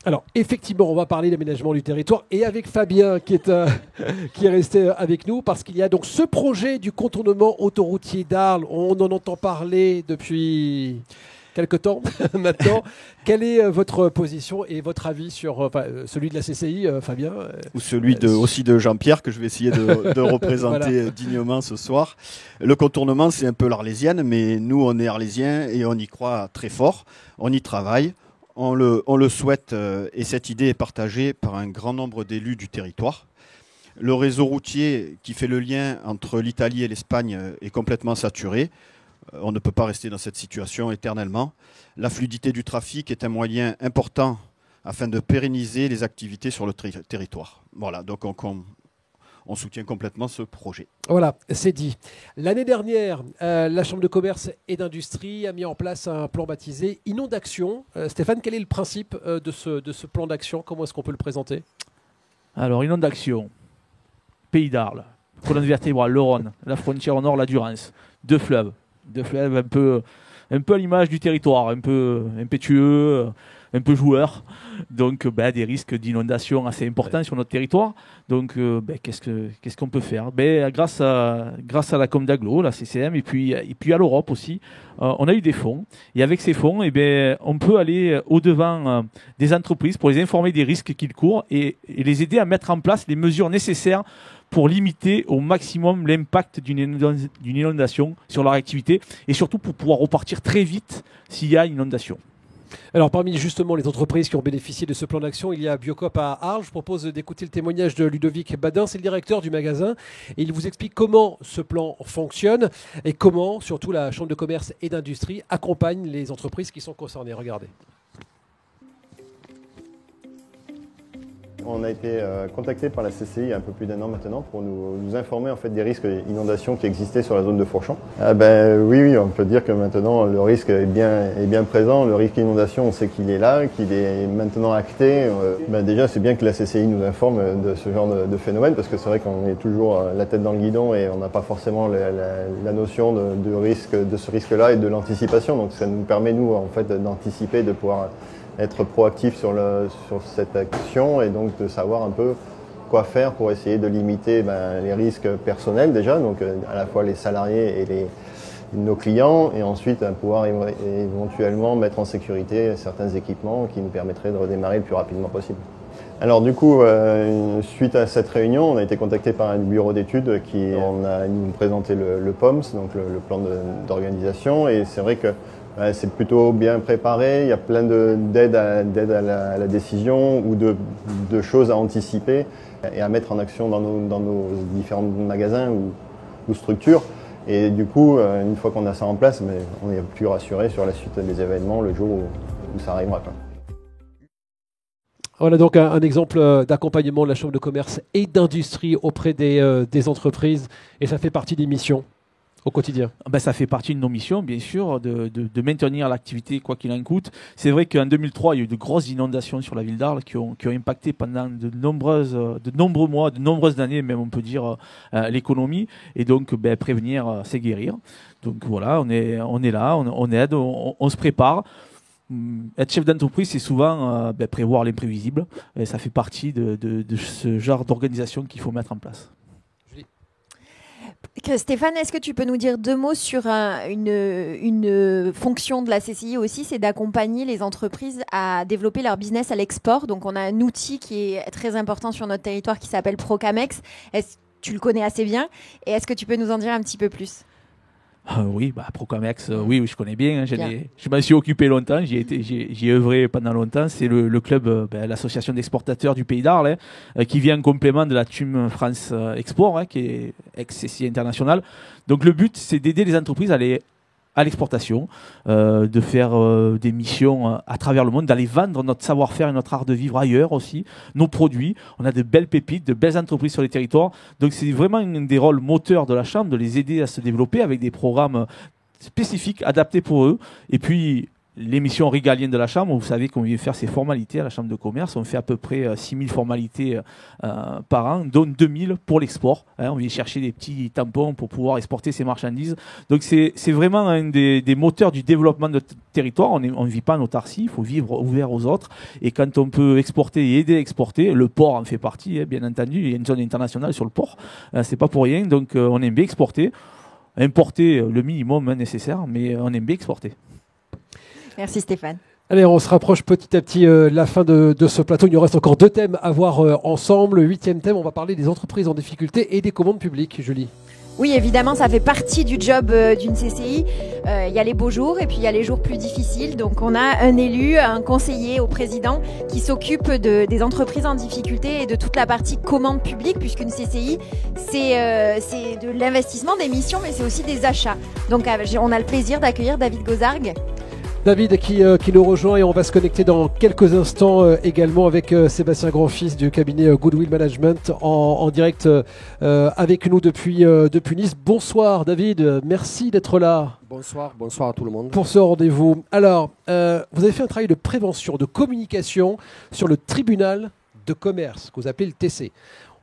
Speaker 1: Alors, effectivement, on va parler d'aménagement du territoire et avec Fabien qui est resté avec nous parce qu'il y a donc ce projet du contournement autoroutier d'Arles. On en entend parler depuis quelque temps maintenant. Quelle est votre position et votre avis sur celui de la CCI, Fabien?
Speaker 16: Ou celui aussi de Jean-Pierre, que je vais essayer de représenter dignement ce soir. Le contournement, c'est un peu l'Arlésienne, mais nous, on est Arlésiens et on y croit très fort. On y travaille, on le souhaite et cette idée est partagée par un grand nombre d'élus du territoire. Le réseau routier qui fait le lien entre l'Italie et l'Espagne est complètement saturé. On ne peut pas rester dans cette situation éternellement. La fluidité du trafic est un moyen important afin de pérenniser les activités sur le territoire. Voilà, donc on soutient complètement ce projet.
Speaker 1: Voilà, c'est dit. L'année dernière, la Chambre de commerce et d'industrie a mis en place un plan baptisé Inondaction. Stéphane, quel est le principe de ce plan d'action? Comment est-ce qu'on peut le présenter?
Speaker 3: Alors, Inondaction, Pays d'Arles, colonne vertébrale, le Rhône, la frontière au nord, la Durance, 2 fleuves. de fleuve un peu à l'image du territoire, un peu impétueux, un peu joueur. Donc des risques d'inondation assez importants sur notre territoire. Donc qu'est-ce qu'on peut faire? Grâce à la Com d'Aglo, la CCM, et puis à l'Europe aussi, on a eu des fonds. Et avec ces fonds, on peut aller au-devant des entreprises pour les informer des risques qu'ils courent et les aider à mettre en place les mesures nécessaires pour limiter au maximum l'impact d'une inondation sur leur activité et surtout pour pouvoir repartir très vite s'il y a une inondation.
Speaker 1: Alors parmi justement les entreprises qui ont bénéficié de ce plan d'action, il y a Biocop à Arles. Je propose d'écouter le témoignage de Ludovic Badin, c'est le directeur du magasin. Et il vous explique comment ce plan fonctionne et comment surtout la Chambre de commerce et d'industrie accompagne les entreprises qui sont concernées. Regardez.
Speaker 17: On a été contacté par la CCI il y a un peu plus d'1 an maintenant pour nous informer en fait des risques d'inondation qui existaient sur la zone de Fourchon. Oui, on peut dire que maintenant le risque est bien présent. Le risque d'inondation, on sait qu'il est là, qu'il est maintenant acté. Déjà, c'est bien que la CCI nous informe de ce genre de phénomène parce que c'est vrai qu'on est toujours la tête dans le guidon et on n'a pas forcément la notion de ce risque-là et de l'anticipation. Donc ça nous permet nous en fait d'anticiper, de pouvoir être proactif sur cette action et donc de savoir un peu quoi faire pour essayer de limiter les risques personnels déjà, donc à la fois les salariés et nos clients, et ensuite pouvoir éventuellement mettre en sécurité certains équipements qui nous permettraient de redémarrer le plus rapidement possible. Alors du coup, suite à cette réunion, on a été contacté par un bureau d'études qui nous présenté le POMS, donc le plan d'organisation, et c'est vrai que c'est plutôt bien préparé, il y a plein d'aides à la décision ou de choses à anticiper et à mettre en action dans nos différents magasins ou structures. Et du coup, une fois qu'on a ça en place, on est plus rassuré sur la suite des événements le jour où ça arrivera.
Speaker 1: Voilà donc un exemple d'accompagnement de la Chambre de commerce et d'industrie auprès des entreprises, et ça fait partie des missions au quotidien.
Speaker 3: Ça fait partie de nos missions, bien sûr, de maintenir l'activité quoi qu'il en coûte. C'est vrai qu'en 2003, il y a eu de grosses inondations sur la ville d'Arles qui ont impacté pendant de nombreux mois, de nombreuses années, même on peut dire, l'économie. Et donc, prévenir, c'est guérir. Donc voilà, on est là, on aide, on se prépare. Être chef d'entreprise, c'est souvent prévoir l'imprévisible. Et ça fait partie de ce genre d'organisation qu'il faut mettre en place.
Speaker 2: Stéphane, est-ce que tu peux nous dire 2 mots sur une fonction de la CCI aussi, c'est d'accompagner les entreprises à développer leur business à l'export. Donc on a un outil qui est très important sur notre territoire qui s'appelle Procamex. Est-ce que tu le connais assez bien et est-ce que tu peux nous en dire un petit peu plus?
Speaker 3: Oui, Procamex, oui, je connais bien. Je m'en suis occupé longtemps, j'y ai œuvré pendant longtemps. C'est le club, l'association d'exportateurs du Pays d'Arles, qui vient en complément de la TUM France Export, qui est ex-CCI International. Donc le but, c'est d'aider les entreprises à aller à l'exportation, de faire des missions à travers le monde, d'aller vendre notre savoir-faire et notre art de vivre ailleurs aussi, nos produits. On a de belles pépites, de belles entreprises sur les territoires. Donc c'est vraiment un des rôles moteurs de la Chambre, de les aider à se développer avec des programmes spécifiques, adaptés pour eux. Et puis les missions régaliennes de la Chambre, vous savez qu'on vient faire ces formalités à la Chambre de commerce. On fait à peu près 6000 formalités par an, dont 2000 pour l'export. On vient chercher des petits tampons pour pouvoir exporter ces marchandises. Donc c'est vraiment un des moteurs du développement de notre territoire. On ne vit pas en autarcie, il faut vivre ouvert aux autres. Et quand on peut exporter et aider à exporter, le port en fait partie, bien entendu. Il y a une zone internationale sur le port. C'est pas pour rien. Donc on aime bien exporter. Importer le minimum nécessaire, mais on aime bien exporter.
Speaker 2: Merci Stéphane.
Speaker 1: Allez, on se rapproche petit à petit de la fin de ce plateau. Il nous reste encore 2 thèmes à voir ensemble. Le 8e thème, on va parler des entreprises en difficulté et des commandes publiques. Julie.
Speaker 2: Oui, évidemment, ça fait partie du job d'une CCI. Il y a les beaux jours et puis il y a les jours plus difficiles. Donc on a un élu, un conseiller au président qui s'occupe des entreprises en difficulté et de toute la partie commande publique, puisqu'une CCI, c'est de l'investissement, des missions, mais c'est aussi des achats. Donc on a le plaisir d'accueillir David Gozargues.
Speaker 1: David qui nous rejoint, et on va se connecter dans quelques instants également avec Sébastien Grandfils du cabinet Goodwill Management en direct avec nous depuis Nice. Bonsoir David, merci d'être là.
Speaker 18: Bonsoir à tout le monde.
Speaker 1: Pour ce rendez-vous. Alors, vous avez fait un travail de prévention, de communication sur le tribunal de commerce que vous appelez le TC.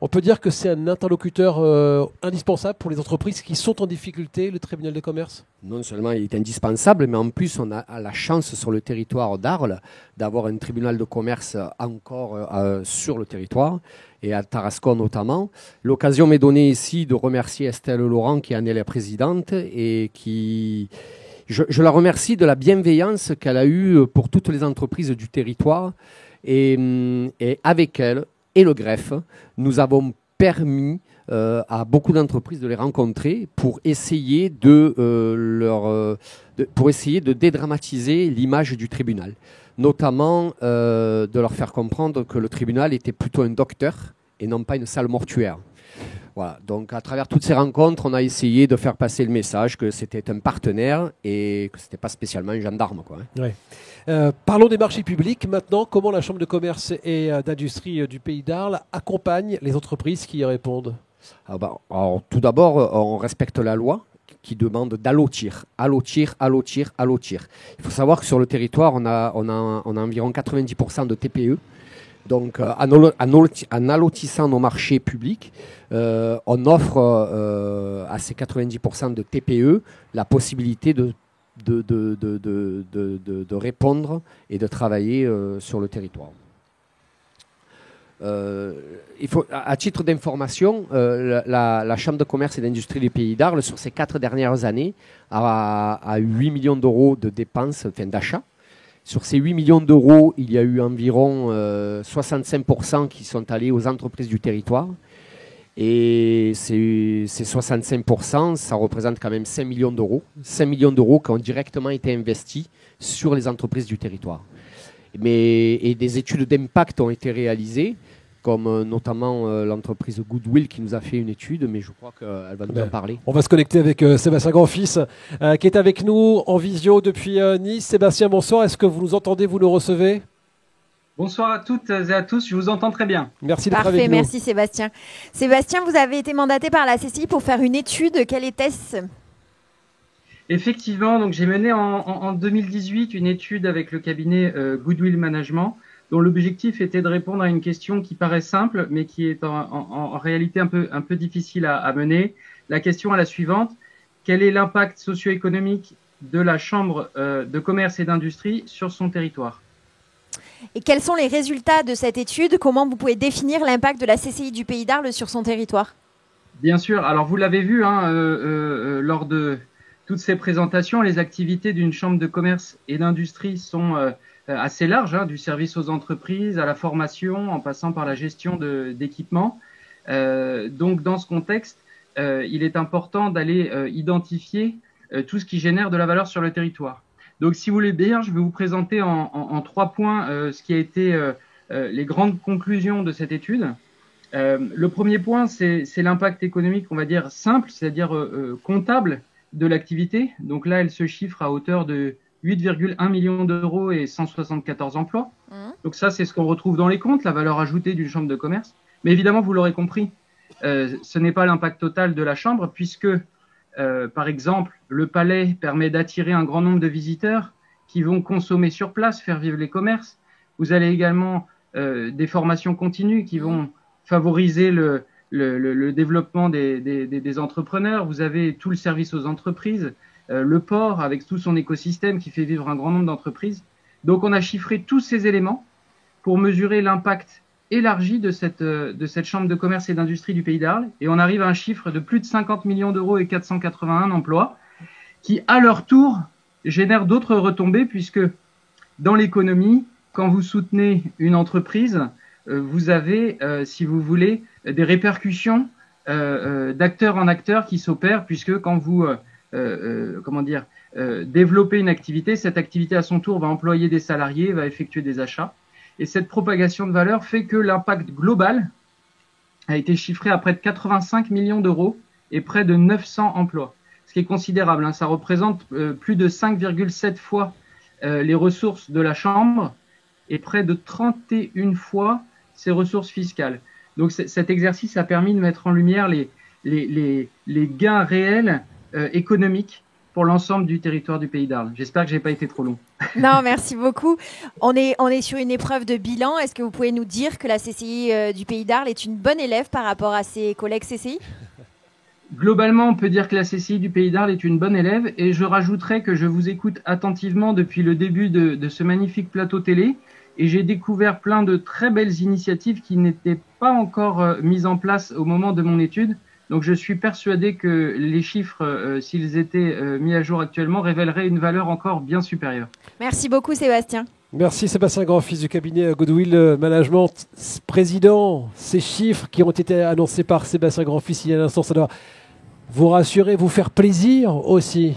Speaker 1: On peut dire que c'est un interlocuteur indispensable pour les entreprises qui sont en difficulté, le tribunal de commerce?
Speaker 18: Non seulement il est indispensable, mais en plus on a la chance sur le territoire d'Arles d'avoir un tribunal de commerce encore sur le territoire, et à Tarascon notamment. L'occasion m'est donnée ici de remercier Estelle Laurent, qui en est la présidente, et qui... Je la remercie de la bienveillance qu'elle a eue pour toutes les entreprises du territoire, et avec elle et le greffe, nous avons permis à beaucoup d'entreprises de les rencontrer pour essayer pour essayer de dédramatiser l'image du tribunal, notamment de leur faire comprendre que le tribunal était plutôt un docteur et non pas une salle mortuaire. Voilà. Donc à travers toutes ces rencontres, on a essayé de faire passer le message que c'était un partenaire et que ce n'était pas spécialement un gendarme, quoi, hein.
Speaker 1: Ouais. Parlons des marchés publics maintenant. Comment la Chambre de commerce et d'industrie du Pays d'Arles accompagne les entreprises qui y répondent?
Speaker 18: Alors, tout d'abord, on respecte la loi qui demande d'allotir. Il faut savoir que sur le territoire, on a environ 90% de TPE. Donc, en allotissant nos marchés publics, on offre à ces 90% de TPE la possibilité de répondre et de travailler sur le territoire. À titre d'information, la Chambre de commerce et d'industrie du Pays d'Arles, sur ces 4 dernières années, a 8 millions d'euros de dépenses, d'achat. Sur ces 8 millions d'euros, il y a eu environ 65% qui sont allés aux entreprises du territoire. Et ces 65%, ça représente quand même 5 millions d'euros. 5 millions d'euros qui ont directement été investis sur les entreprises du territoire. Et des études d'impact ont été réalisées, comme notamment l'entreprise Goodwill qui nous a fait une étude, mais je crois qu'elle va nous en parler.
Speaker 1: On va se connecter avec Sébastien Grandfils, qui est avec nous en visio depuis Nice. Sébastien, bonsoir. Est-ce que vous nous entendez, vous nous recevez?
Speaker 19: Bonsoir à toutes et à tous, je vous entends très bien.
Speaker 1: Merci d'être avec nous.
Speaker 2: Merci Sébastien. Sébastien, vous avez été mandaté par la CCI pour faire une étude. Quelle était-ce?
Speaker 19: Effectivement, donc j'ai mené en 2018 une étude avec le cabinet Goodwill Management, dont l'objectif était de répondre à une question qui paraît simple, mais qui est en réalité un peu difficile à mener. La question est la suivante: quel est l'impact socio-économique de la Chambre de commerce et d'industrie sur son territoire?
Speaker 2: Et quels sont les résultats de cette étude? Comment vous pouvez définir l'impact de la CCI du Pays d'Arles sur son territoire?
Speaker 19: Bien sûr, alors vous l'avez vu lors de toutes ces présentations, les activités d'une chambre de commerce et d'industrie sont assez larges, du service aux entreprises, à la formation, en passant par la gestion d'équipements. Donc dans ce contexte, il est important d'aller identifier tout ce qui génère de la valeur sur le territoire. Donc si vous voulez bien, je vais vous présenter en 3 points ce qui a été les grandes conclusions de cette étude. Le premier point, c'est l'impact économique, on va dire simple, c'est-à-dire comptable de l'activité. Donc là, elle se chiffre à hauteur de 8,1 millions d'euros et 174 emplois. Donc ça, c'est ce qu'on retrouve dans les comptes, la valeur ajoutée d'une chambre de commerce. Mais évidemment, vous l'aurez compris, ce n'est pas l'impact total de la chambre, puisque, par exemple, le palais permet d'attirer un grand nombre de visiteurs qui vont consommer sur place, faire vivre les commerces. Vous avez également des formations continues qui vont favoriser le développement des entrepreneurs. Vous avez tout le service aux entreprises, le port avec tout son écosystème qui fait vivre un grand nombre d'entreprises. Donc on a chiffré tous ces éléments pour mesurer l'impact élargi de cette chambre de commerce et d'industrie du Pays d'Arles, et on arrive à un chiffre de plus de 50 millions d'euros et 481 emplois qui, à leur tour, génèrent d'autres retombées, puisque dans l'économie, quand vous soutenez une entreprise, vous avez, si vous voulez, des répercussions d'acteur en acteur qui s'opèrent, puisque quand vous développez une activité, cette activité à son tour va employer des salariés, va effectuer des achats. Et cette propagation de valeur fait que l'impact global a été chiffré à près de 85 millions d'euros et près de 900 emplois. Ce qui est considérable, hein. Ça représente plus de 5,7 fois les ressources de la Chambre et près de 31 fois ses ressources fiscales. Donc cet exercice a permis de mettre en lumière les gains réels économiques pour l'ensemble du territoire du Pays d'Arles. J'espère que je n'ai pas été trop long.
Speaker 2: Non, merci beaucoup. On est sur une épreuve de bilan. Est-ce que vous pouvez nous dire que la CCI du Pays d'Arles est une bonne élève par rapport à ses collègues CCI ?
Speaker 19: Globalement, on peut dire que la CCI du Pays d'Arles est une bonne élève et je rajouterais que je vous écoute attentivement depuis le début de ce magnifique plateau télé et j'ai découvert plein de très belles initiatives qui n'étaient pas encore mises en place au moment de mon étude. Donc je suis persuadé que les chiffres, s'ils étaient mis à jour actuellement, révéleraient une valeur encore bien supérieure.
Speaker 2: Merci beaucoup Sébastien.
Speaker 1: Merci Sébastien Grand-Fils du cabinet Goodwill Management. Président, ces chiffres qui ont été annoncés par Sébastien Grand-Fils il y a un instant, ça doit vous rassurer, vous faire plaisir aussi.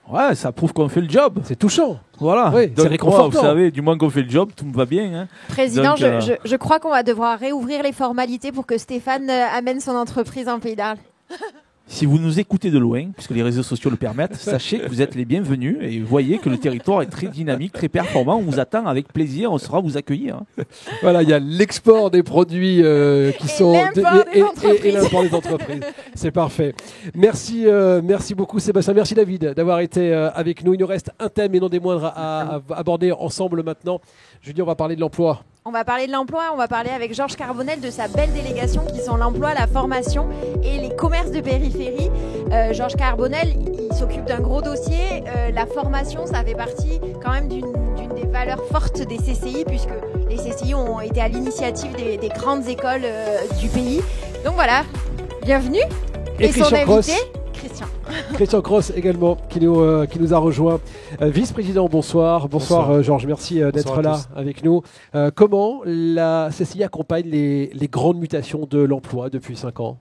Speaker 3: Ouais, ça prouve qu'on fait le job.
Speaker 1: C'est touchant.
Speaker 3: Voilà.
Speaker 1: Oui, c'est réconfortant.
Speaker 3: Vous savez, du moins qu'on fait le job, tout me va bien. Hein.
Speaker 2: Président,
Speaker 3: Donc,
Speaker 2: je crois qu'on va devoir réouvrir les formalités pour que Stéphane amène son entreprise en Pays d'Arles.
Speaker 3: Si vous nous écoutez de loin, puisque les réseaux sociaux le permettent, sachez que vous êtes les bienvenus et voyez que le territoire est très dynamique, très performant. On vous attend avec plaisir, on saura vous accueillir.
Speaker 1: Voilà, il y a l'export des produits qui sont et l'import des entreprises. C'est parfait. Merci beaucoup Sébastien. Merci David d'avoir été avec nous. Il nous reste un thème et non des moindres à aborder ensemble maintenant. Julie, on va parler de l'emploi.
Speaker 2: On va parler de l'emploi, on va parler avec Georges Carbonel de sa belle délégation qui sont l'emploi, la formation et les commerces de périphérie. Georges Carbonel, il s'occupe d'un gros dossier. La formation, ça fait partie quand même d'une des valeurs fortes des CCI puisque les CCI ont été à l'initiative des grandes écoles du pays. Donc voilà, bienvenue. Et son invité,
Speaker 1: Christian Cross également qui nous a rejoint. Vice-président, bonsoir. Bonsoir Georges, merci d'être là avec nous. Comment la CCI accompagne les grandes mutations de l'emploi depuis 5 ans ?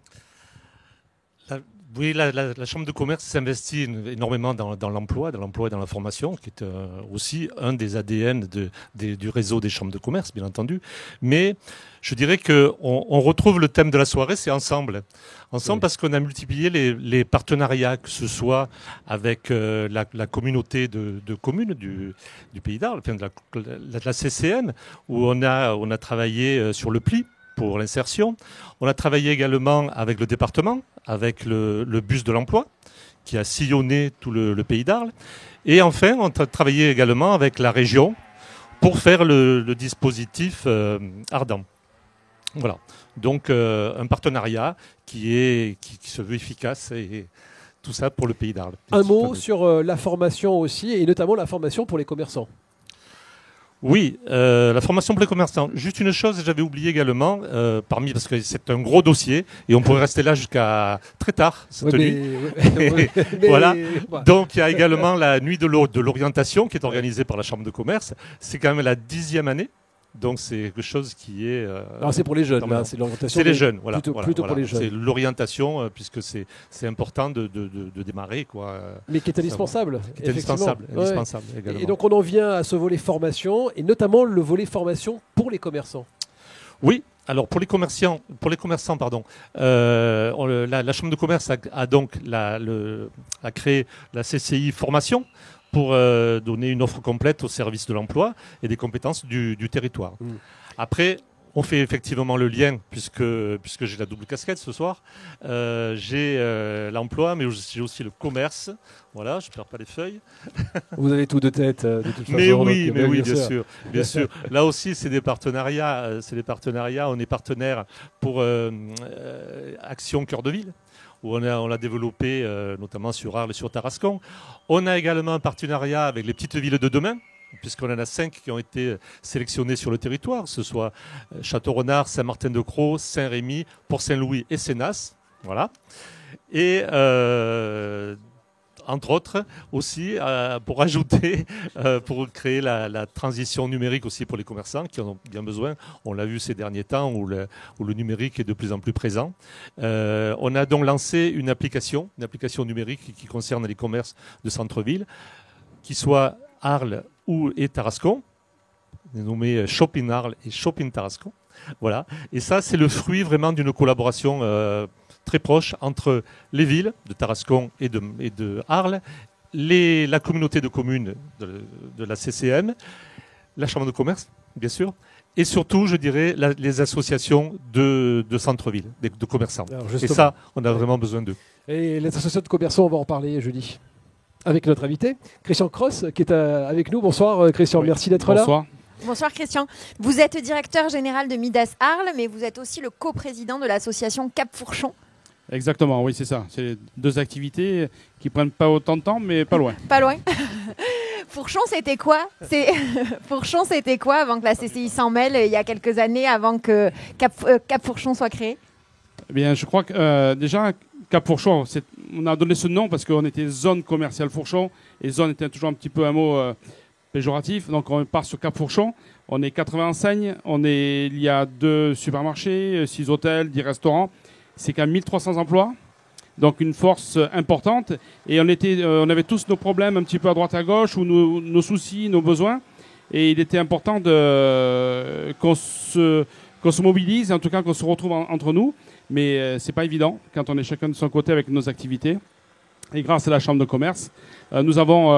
Speaker 20: Oui, la Chambre de commerce s'investit énormément dans l'emploi et dans la formation, qui est aussi un des ADN du réseau des chambres de commerce, bien entendu. Mais je dirais qu'on retrouve le thème de la soirée, c'est ensemble. Ensemble, oui. Parce qu'on a multiplié les partenariats, que ce soit avec la communauté de communes du Pays d'Arles, enfin de la CCN, où on a travaillé sur le pli pour l'insertion. On a travaillé également avec le département, avec le bus de l'emploi, qui a sillonné tout le Pays d'Arles. Et enfin, on a travaillé également avec la région pour faire le dispositif Ardent. Voilà. Donc, un partenariat qui se veut efficace et tout ça pour le Pays d'Arles.
Speaker 1: Un mot sur la formation aussi, et notamment la formation pour les commerçants.
Speaker 20: Oui, la formation pour les commerçants. Juste une chose, j'avais oublié également, parce que c'est un gros dossier et on pourrait rester là jusqu'à très tard cette nuit. Voilà. Donc il y a également la nuit de l'orientation qui est organisée par la Chambre de commerce. C'est quand même la 10e année. Donc c'est quelque chose qui est...
Speaker 1: Alors c'est pour les jeunes, là, c'est l'orientation.
Speaker 20: C'est les jeunes, voilà.
Speaker 1: Plutôt pour les jeunes.
Speaker 20: C'est l'orientation, puisque c'est important de démarrer, quoi.
Speaker 1: Mais qui est indispensable.
Speaker 20: Qui est indispensable également.
Speaker 1: Et donc on en vient à ce volet formation, et notamment le volet formation pour les commerçants.
Speaker 20: Oui, alors pour les commerçants, la Chambre de commerce a donc créé la CCI formation, pour donner une offre complète au service de l'emploi et des compétences du territoire. Après, on fait effectivement le lien, puisque j'ai la double casquette ce soir. J'ai l'emploi, mais j'ai aussi le commerce. Voilà, je ne perds pas les feuilles.
Speaker 1: Vous avez tout de tête, de toute façon.
Speaker 20: Mais oui, bien sûr. Là aussi, c'est des partenariats. On est partenaire pour Action Cœur de Ville, où on l'a développé notamment sur Arles et sur Tarascon. On a également un partenariat avec les petites villes de demain, puisqu'on en a 5 qui ont été sélectionnées sur le territoire, que ce soit Château-Renard, Saint-Martin-de-Crau, Saint-Rémy, Port-Saint-Louis et Sénas. Voilà. Et entre autres aussi, pour ajouter, pour créer la transition numérique aussi pour les commerçants qui en ont bien besoin. On l'a vu ces derniers temps où le numérique est de plus en plus présent. On a donc lancé une application numérique qui concerne les commerces de centre-ville, qui soit Arles et Tarascon, nommé Shopping Arles et Shopping Tarascon. Voilà. Et ça, c'est le fruit vraiment d'une collaboration très proche entre les villes de Tarascon et de Arles, la communauté de communes de la CCM, la Chambre de commerce, bien sûr, et surtout, je dirais, les associations de centre-ville, de commerçants. Et ça, on a vraiment besoin d'eux.
Speaker 1: Et les associations de commerçants, on va en parler jeudi. avec notre invité, Christian Cross, qui est avec nous. Bonsoir Christian, merci d'être là.
Speaker 21: Bonsoir.
Speaker 2: Bonsoir Christian. Vous êtes directeur général de Midas Arles, mais vous êtes aussi le coprésident de l'association Cap Fourchon.
Speaker 21: Exactement, oui, c'est ça. C'est deux activités qui prennent pas autant de temps, mais pas loin.
Speaker 2: Pas loin. Fourchon, c'était quoi Fourchon, c'était quoi avant que la CCI s'en mêle il y a quelques années, avant que Cap Fourchon soit créé?
Speaker 21: Eh bien, je crois que déjà, Cap Fourchon, on a donné ce nom parce qu'on était zone commerciale Fourchon, et zone était toujours un petit peu un mot péjoratif. Donc on part sur Cap Fourchon. On est 80 enseignes, il y a 2 supermarchés, 6 hôtels, 10 restaurants. C'est quand même 1300 emplois, donc une force importante. Et on avait tous nos problèmes un petit peu à droite à gauche, ou nos soucis, nos besoins. Et il était important qu'on se mobilise, en tout cas qu'on se retrouve entre nous. Mais c'est pas évident quand on est chacun de son côté avec nos activités. Et grâce à la Chambre de commerce, nous avons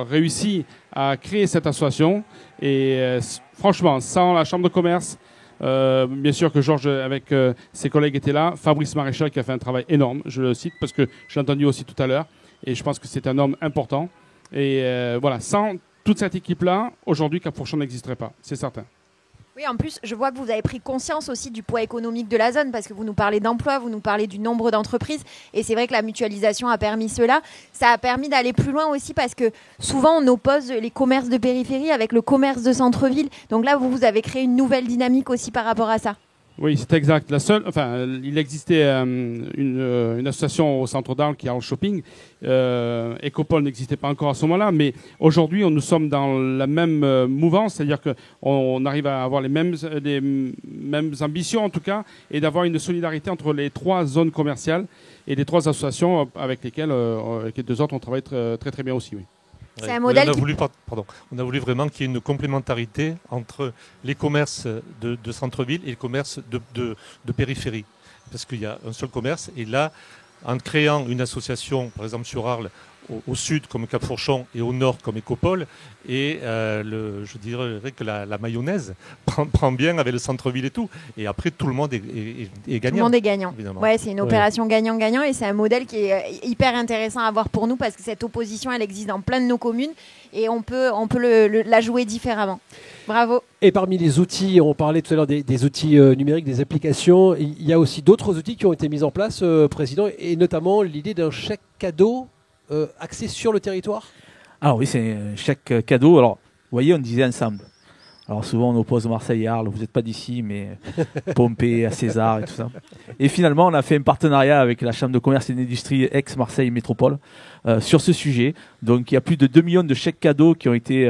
Speaker 21: réussi à créer cette association. Et franchement, sans la Chambre de commerce, bien sûr que Georges, avec ses collègues, était là. Fabrice Maréchal qui a fait un travail énorme, je le cite parce que j'ai entendu aussi tout à l'heure. Et je pense que c'est un homme important. Et voilà, sans toute cette équipe-là, aujourd'hui, Cap Fourchon n'existerait pas, c'est certain.
Speaker 2: Oui, en plus, je vois que vous avez pris conscience aussi du poids économique de la zone, parce que vous nous parlez d'emploi, vous nous parlez du nombre d'entreprises, et c'est vrai que la mutualisation a permis cela. Ça a permis d'aller plus loin aussi, parce que souvent on oppose les commerces de périphérie avec le commerce de centre-ville. Donc là, vous avez créé une nouvelle dynamique aussi par rapport à ça.
Speaker 21: Oui, c'est exact. Il existait une association au centre d'Arles qui est Arles Shopping. Ecopole n'existait pas encore à ce moment-là, mais aujourd'hui, nous sommes dans la même mouvance, c'est-à-dire qu'on arrive à avoir les mêmes ambitions, en tout cas, et d'avoir une solidarité entre les 3 zones commerciales et les 3 associations avec lesquelles, avec les 2 autres, on travaille très, très, très bien aussi. Oui.
Speaker 2: C'est un modèle
Speaker 20: on a voulu vraiment qu'il y ait une complémentarité entre les commerces de centre-ville et les commerces de périphérie. Parce qu'il y a un seul commerce. Et là, en créant une association, par exemple sur Arles, au sud comme Cap Fourchon et au nord comme Ecopole, et je dirais que la mayonnaise prend bien avec le centre-ville et tout. Et après, tout le monde est gagnant.
Speaker 2: Tout le monde est gagnant. Ouais, c'est une opération gagnant-gagnant, et c'est un modèle qui est hyper intéressant à voir pour nous, parce que cette opposition, elle existe dans plein de nos communes, et on peut la jouer différemment. Bravo.
Speaker 1: Et parmi les outils, on parlait tout à l'heure des outils numériques, des applications, il y a aussi d'autres outils qui ont été mis en place, Président, et notamment l'idée d'un chèque cadeau axé sur le territoire.
Speaker 3: Alors oui, c'est un chèque cadeau. Alors, vous voyez, on disait ensemble. Alors souvent, on oppose Marseille et Arles. Vous n'êtes pas d'ici, mais Pompée, à César et tout ça. Et finalement, on a fait un partenariat avec la Chambre de commerce et d'industrie ex-Marseille Métropole sur ce sujet. Donc, il y a plus de 2 millions de chèques cadeaux qui ont été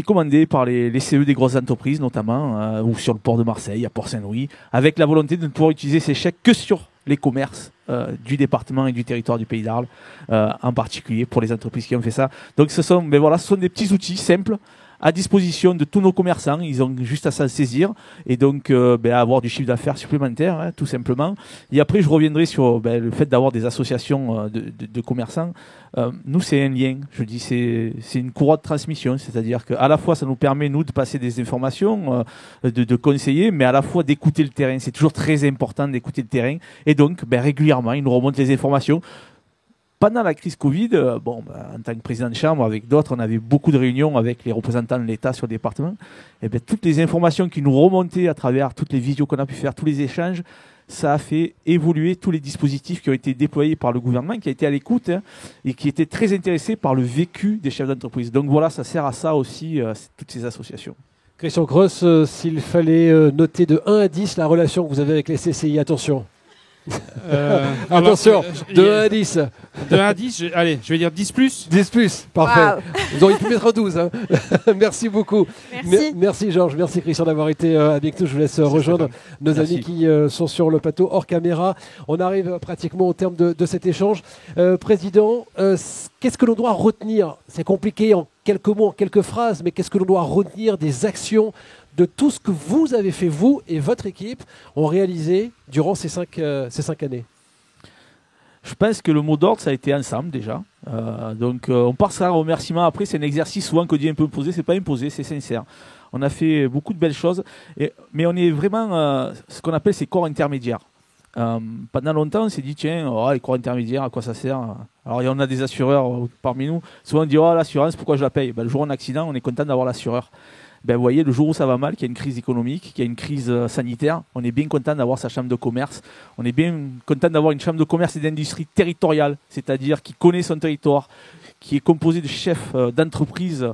Speaker 3: commandés par les CE des grosses entreprises, notamment, ou sur le port de Marseille, à Port-Saint-Louis, avec la volonté de ne pouvoir utiliser ces chèques que sur les commerces du département et du territoire du Pays d'Arles, en particulier pour les entreprises qui ont fait ça. Donc ce sont des petits outils simples à disposition de tous nos commerçants. Ils ont juste à s'en saisir et donc à avoir du chiffre d'affaires supplémentaire, tout simplement. Et après, je reviendrai sur le fait d'avoir des associations de commerçants. Nous, c'est un lien. Je dis, c'est une courroie de transmission. C'est-à-dire qu'à la fois, ça nous permet, nous, de passer des informations, de conseiller, mais à la fois d'écouter le terrain. C'est toujours très important d'écouter le terrain. Et donc, régulièrement, ils nous remontent les informations. Pendant la crise Covid, en tant que président de chambre, avec d'autres, on avait beaucoup de réunions avec les représentants de l'État sur le département. Et toutes les informations qui nous remontaient à travers toutes les visios qu'on a pu faire, tous les échanges, ça a fait évoluer tous les dispositifs qui ont été déployés par le gouvernement, qui a été à l'écoute et qui était très intéressé par le vécu des chefs d'entreprise. Donc voilà, ça sert à ça aussi, toutes ces associations.
Speaker 1: Christian Cross, s'il fallait noter de 1 à 10 la relation que vous avez avec les CCI, attention. Attention, de 1 à 10.
Speaker 21: De 1 à 10, allez, je vais dire 10 plus.
Speaker 1: 10 plus, parfait.
Speaker 2: Wow.
Speaker 1: Vous auriez pu mettre 12. Hein. Merci beaucoup.
Speaker 2: Merci.
Speaker 1: Merci Georges, merci Christian d'avoir été avec nous. Je vous laisse rejoindre nos amis qui sont sur le plateau hors caméra. On arrive pratiquement au terme de cet échange. Président, qu'est-ce que l'on doit retenir? C'est compliqué en quelques mots, en quelques phrases, mais qu'est-ce que l'on doit retenir des actions de tout ce que vous avez fait, vous et votre équipe, ont réalisé durant ces 5 années?
Speaker 3: Je pense que le mot d'ordre, ça a été ensemble déjà. Donc on part sur un remerciement. Après, c'est un exercice souvent que Dieu un peu imposé. C'est pas imposé, c'est sincère. On a fait beaucoup de belles choses, mais on est vraiment ce qu'on appelle ces corps intermédiaires. Pendant longtemps, on s'est dit, tiens, les cours intermédiaires, à quoi ça sert? Alors, il y en a des assureurs parmi nous. Souvent, on dit, l'assurance, pourquoi je la paye? Le jour où on a un accident, on est content d'avoir l'assureur. Vous voyez, le jour où ça va mal, qu'il y a une crise économique, qu'il y a une crise sanitaire, on est bien content d'avoir sa chambre de commerce. On est bien content d'avoir une chambre de commerce et d'industrie territoriale, c'est-à-dire qui connaît son territoire, qui est composée de chefs d'entreprise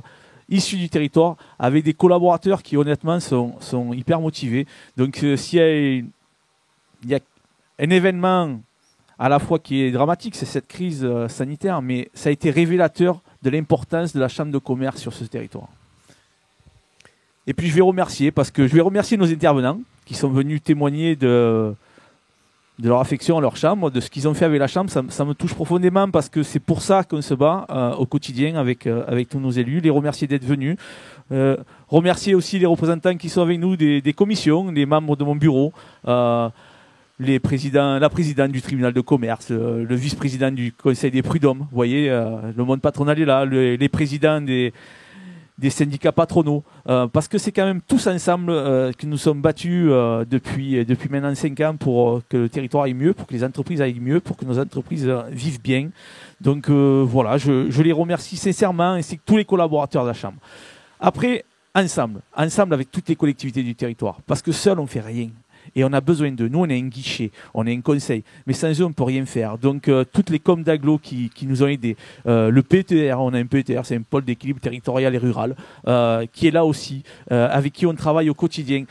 Speaker 3: issus du territoire, avec des collaborateurs qui, honnêtement, sont hyper motivés. Donc, s'il y a un événement à la fois qui est dramatique, c'est cette crise sanitaire, mais ça a été révélateur de l'importance de la chambre de commerce sur ce territoire. Et puis je vais remercier nos intervenants qui sont venus témoigner de leur affection à leur chambre, de ce qu'ils ont fait avec la chambre. Ça me touche profondément parce que c'est pour ça qu'on se bat au quotidien avec tous nos élus. Les remercier d'être venus. Remercier aussi les représentants qui sont avec nous des commissions, les membres de mon bureau, la présidente du tribunal de commerce, le vice-président du conseil des prud'hommes. Vous voyez, le monde patronal est là, les présidents des syndicats patronaux, parce que c'est quand même tous ensemble que nous sommes battus depuis maintenant 5 ans pour que le territoire aille mieux, pour que les entreprises aillent mieux, pour que nos entreprises vivent bien. Donc voilà, je les remercie sincèrement, ainsi que tous les collaborateurs de la Chambre. Après, ensemble avec toutes les collectivités du territoire, parce que seul on ne fait rien. Et on a besoin d'eux. Nous, on est un guichet, on est un conseil. Mais sans eux, on ne peut rien faire. Donc, toutes les coms d'agglo qui nous ont aidés. Le PETR, on a un PETR, c'est un pôle d'équilibre territorial et rural, qui est là aussi, avec qui on travaille au quotidien.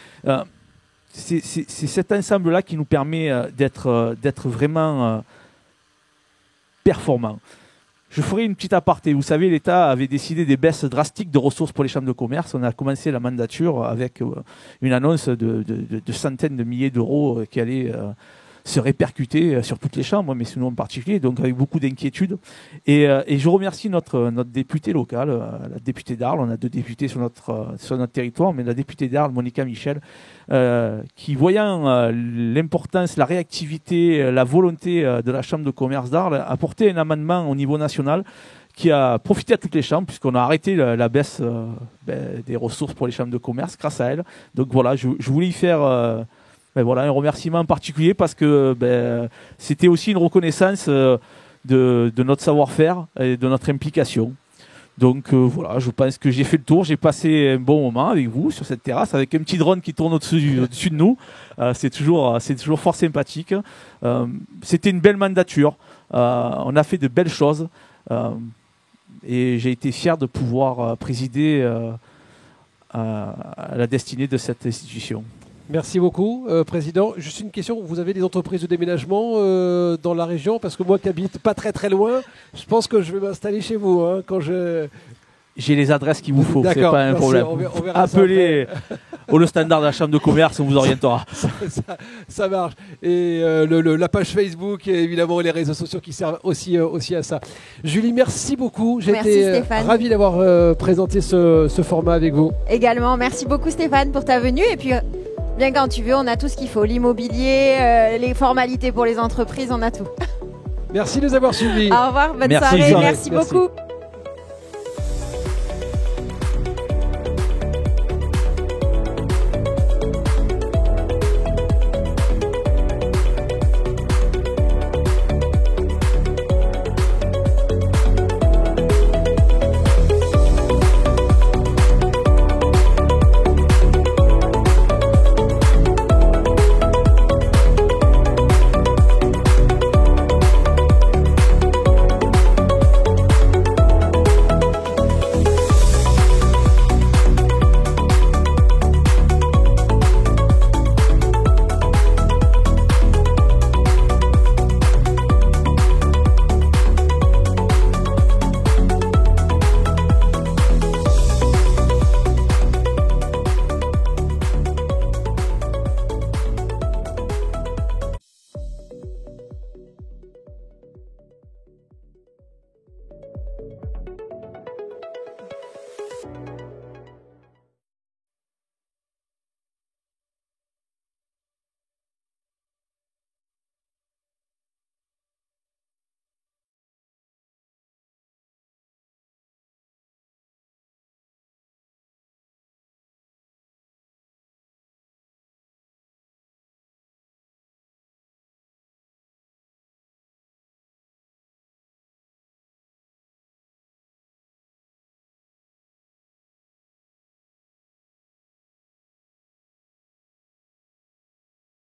Speaker 3: C'est cet ensemble-là qui nous permet d'être vraiment performants. Je ferai une petite aparté. Vous savez, l'État avait décidé des baisses drastiques de ressources pour les chambres de commerce. On a commencé la mandature avec une annonce de centaines de milliers d'euros qui allaient se répercuter sur toutes les chambres, mais sinon en particulier, donc avec beaucoup d'inquiétude. Et je remercie notre députée locale, la députée d'Arles. On a 2 députés sur notre territoire, mais la députée d'Arles, Monica Michel, qui, voyant l'importance, la réactivité, la volonté de la Chambre de commerce d'Arles, a porté un amendement au niveau national qui a profité à toutes les chambres, puisqu'on a arrêté la baisse des ressources pour les chambres de commerce grâce à elle. Donc voilà, je voulais y faire un remerciement en particulier, parce que c'était aussi une reconnaissance de notre savoir-faire et de notre implication. Donc voilà, je pense que j'ai fait le tour. J'ai passé un bon moment avec vous sur cette terrasse, avec un petit drone qui tourne au-dessus de nous. C'est toujours fort sympathique. C'était une belle mandature. On a fait de belles choses. Et j'ai été fier de pouvoir présider à la destinée de cette institution.
Speaker 1: Merci beaucoup, Président. Juste une question, vous avez des entreprises de déménagement dans la région? Parce que moi qui habite pas très très loin, je pense que je vais m'installer chez vous.
Speaker 3: J'ai les adresses qu'il vous faut, c'est
Speaker 1: D'accord,
Speaker 3: pas un
Speaker 1: merci,
Speaker 3: problème.
Speaker 1: on verra ça
Speaker 3: Appelez au standard de la Chambre de commerce, on vous orientera.
Speaker 1: ça marche. Et la page Facebook et évidemment les réseaux sociaux qui servent aussi à ça. Julie, merci beaucoup. J'étais ravi d'avoir présenté ce format avec vous.
Speaker 2: Également, merci beaucoup Stéphane pour ta venue. Et puis, bien quand tu veux, on a tout ce qu'il faut. L'immobilier, les formalités pour les entreprises, on a tout.
Speaker 1: Merci de nous avoir suivis.
Speaker 2: Au revoir, bonne soirée. Merci beaucoup.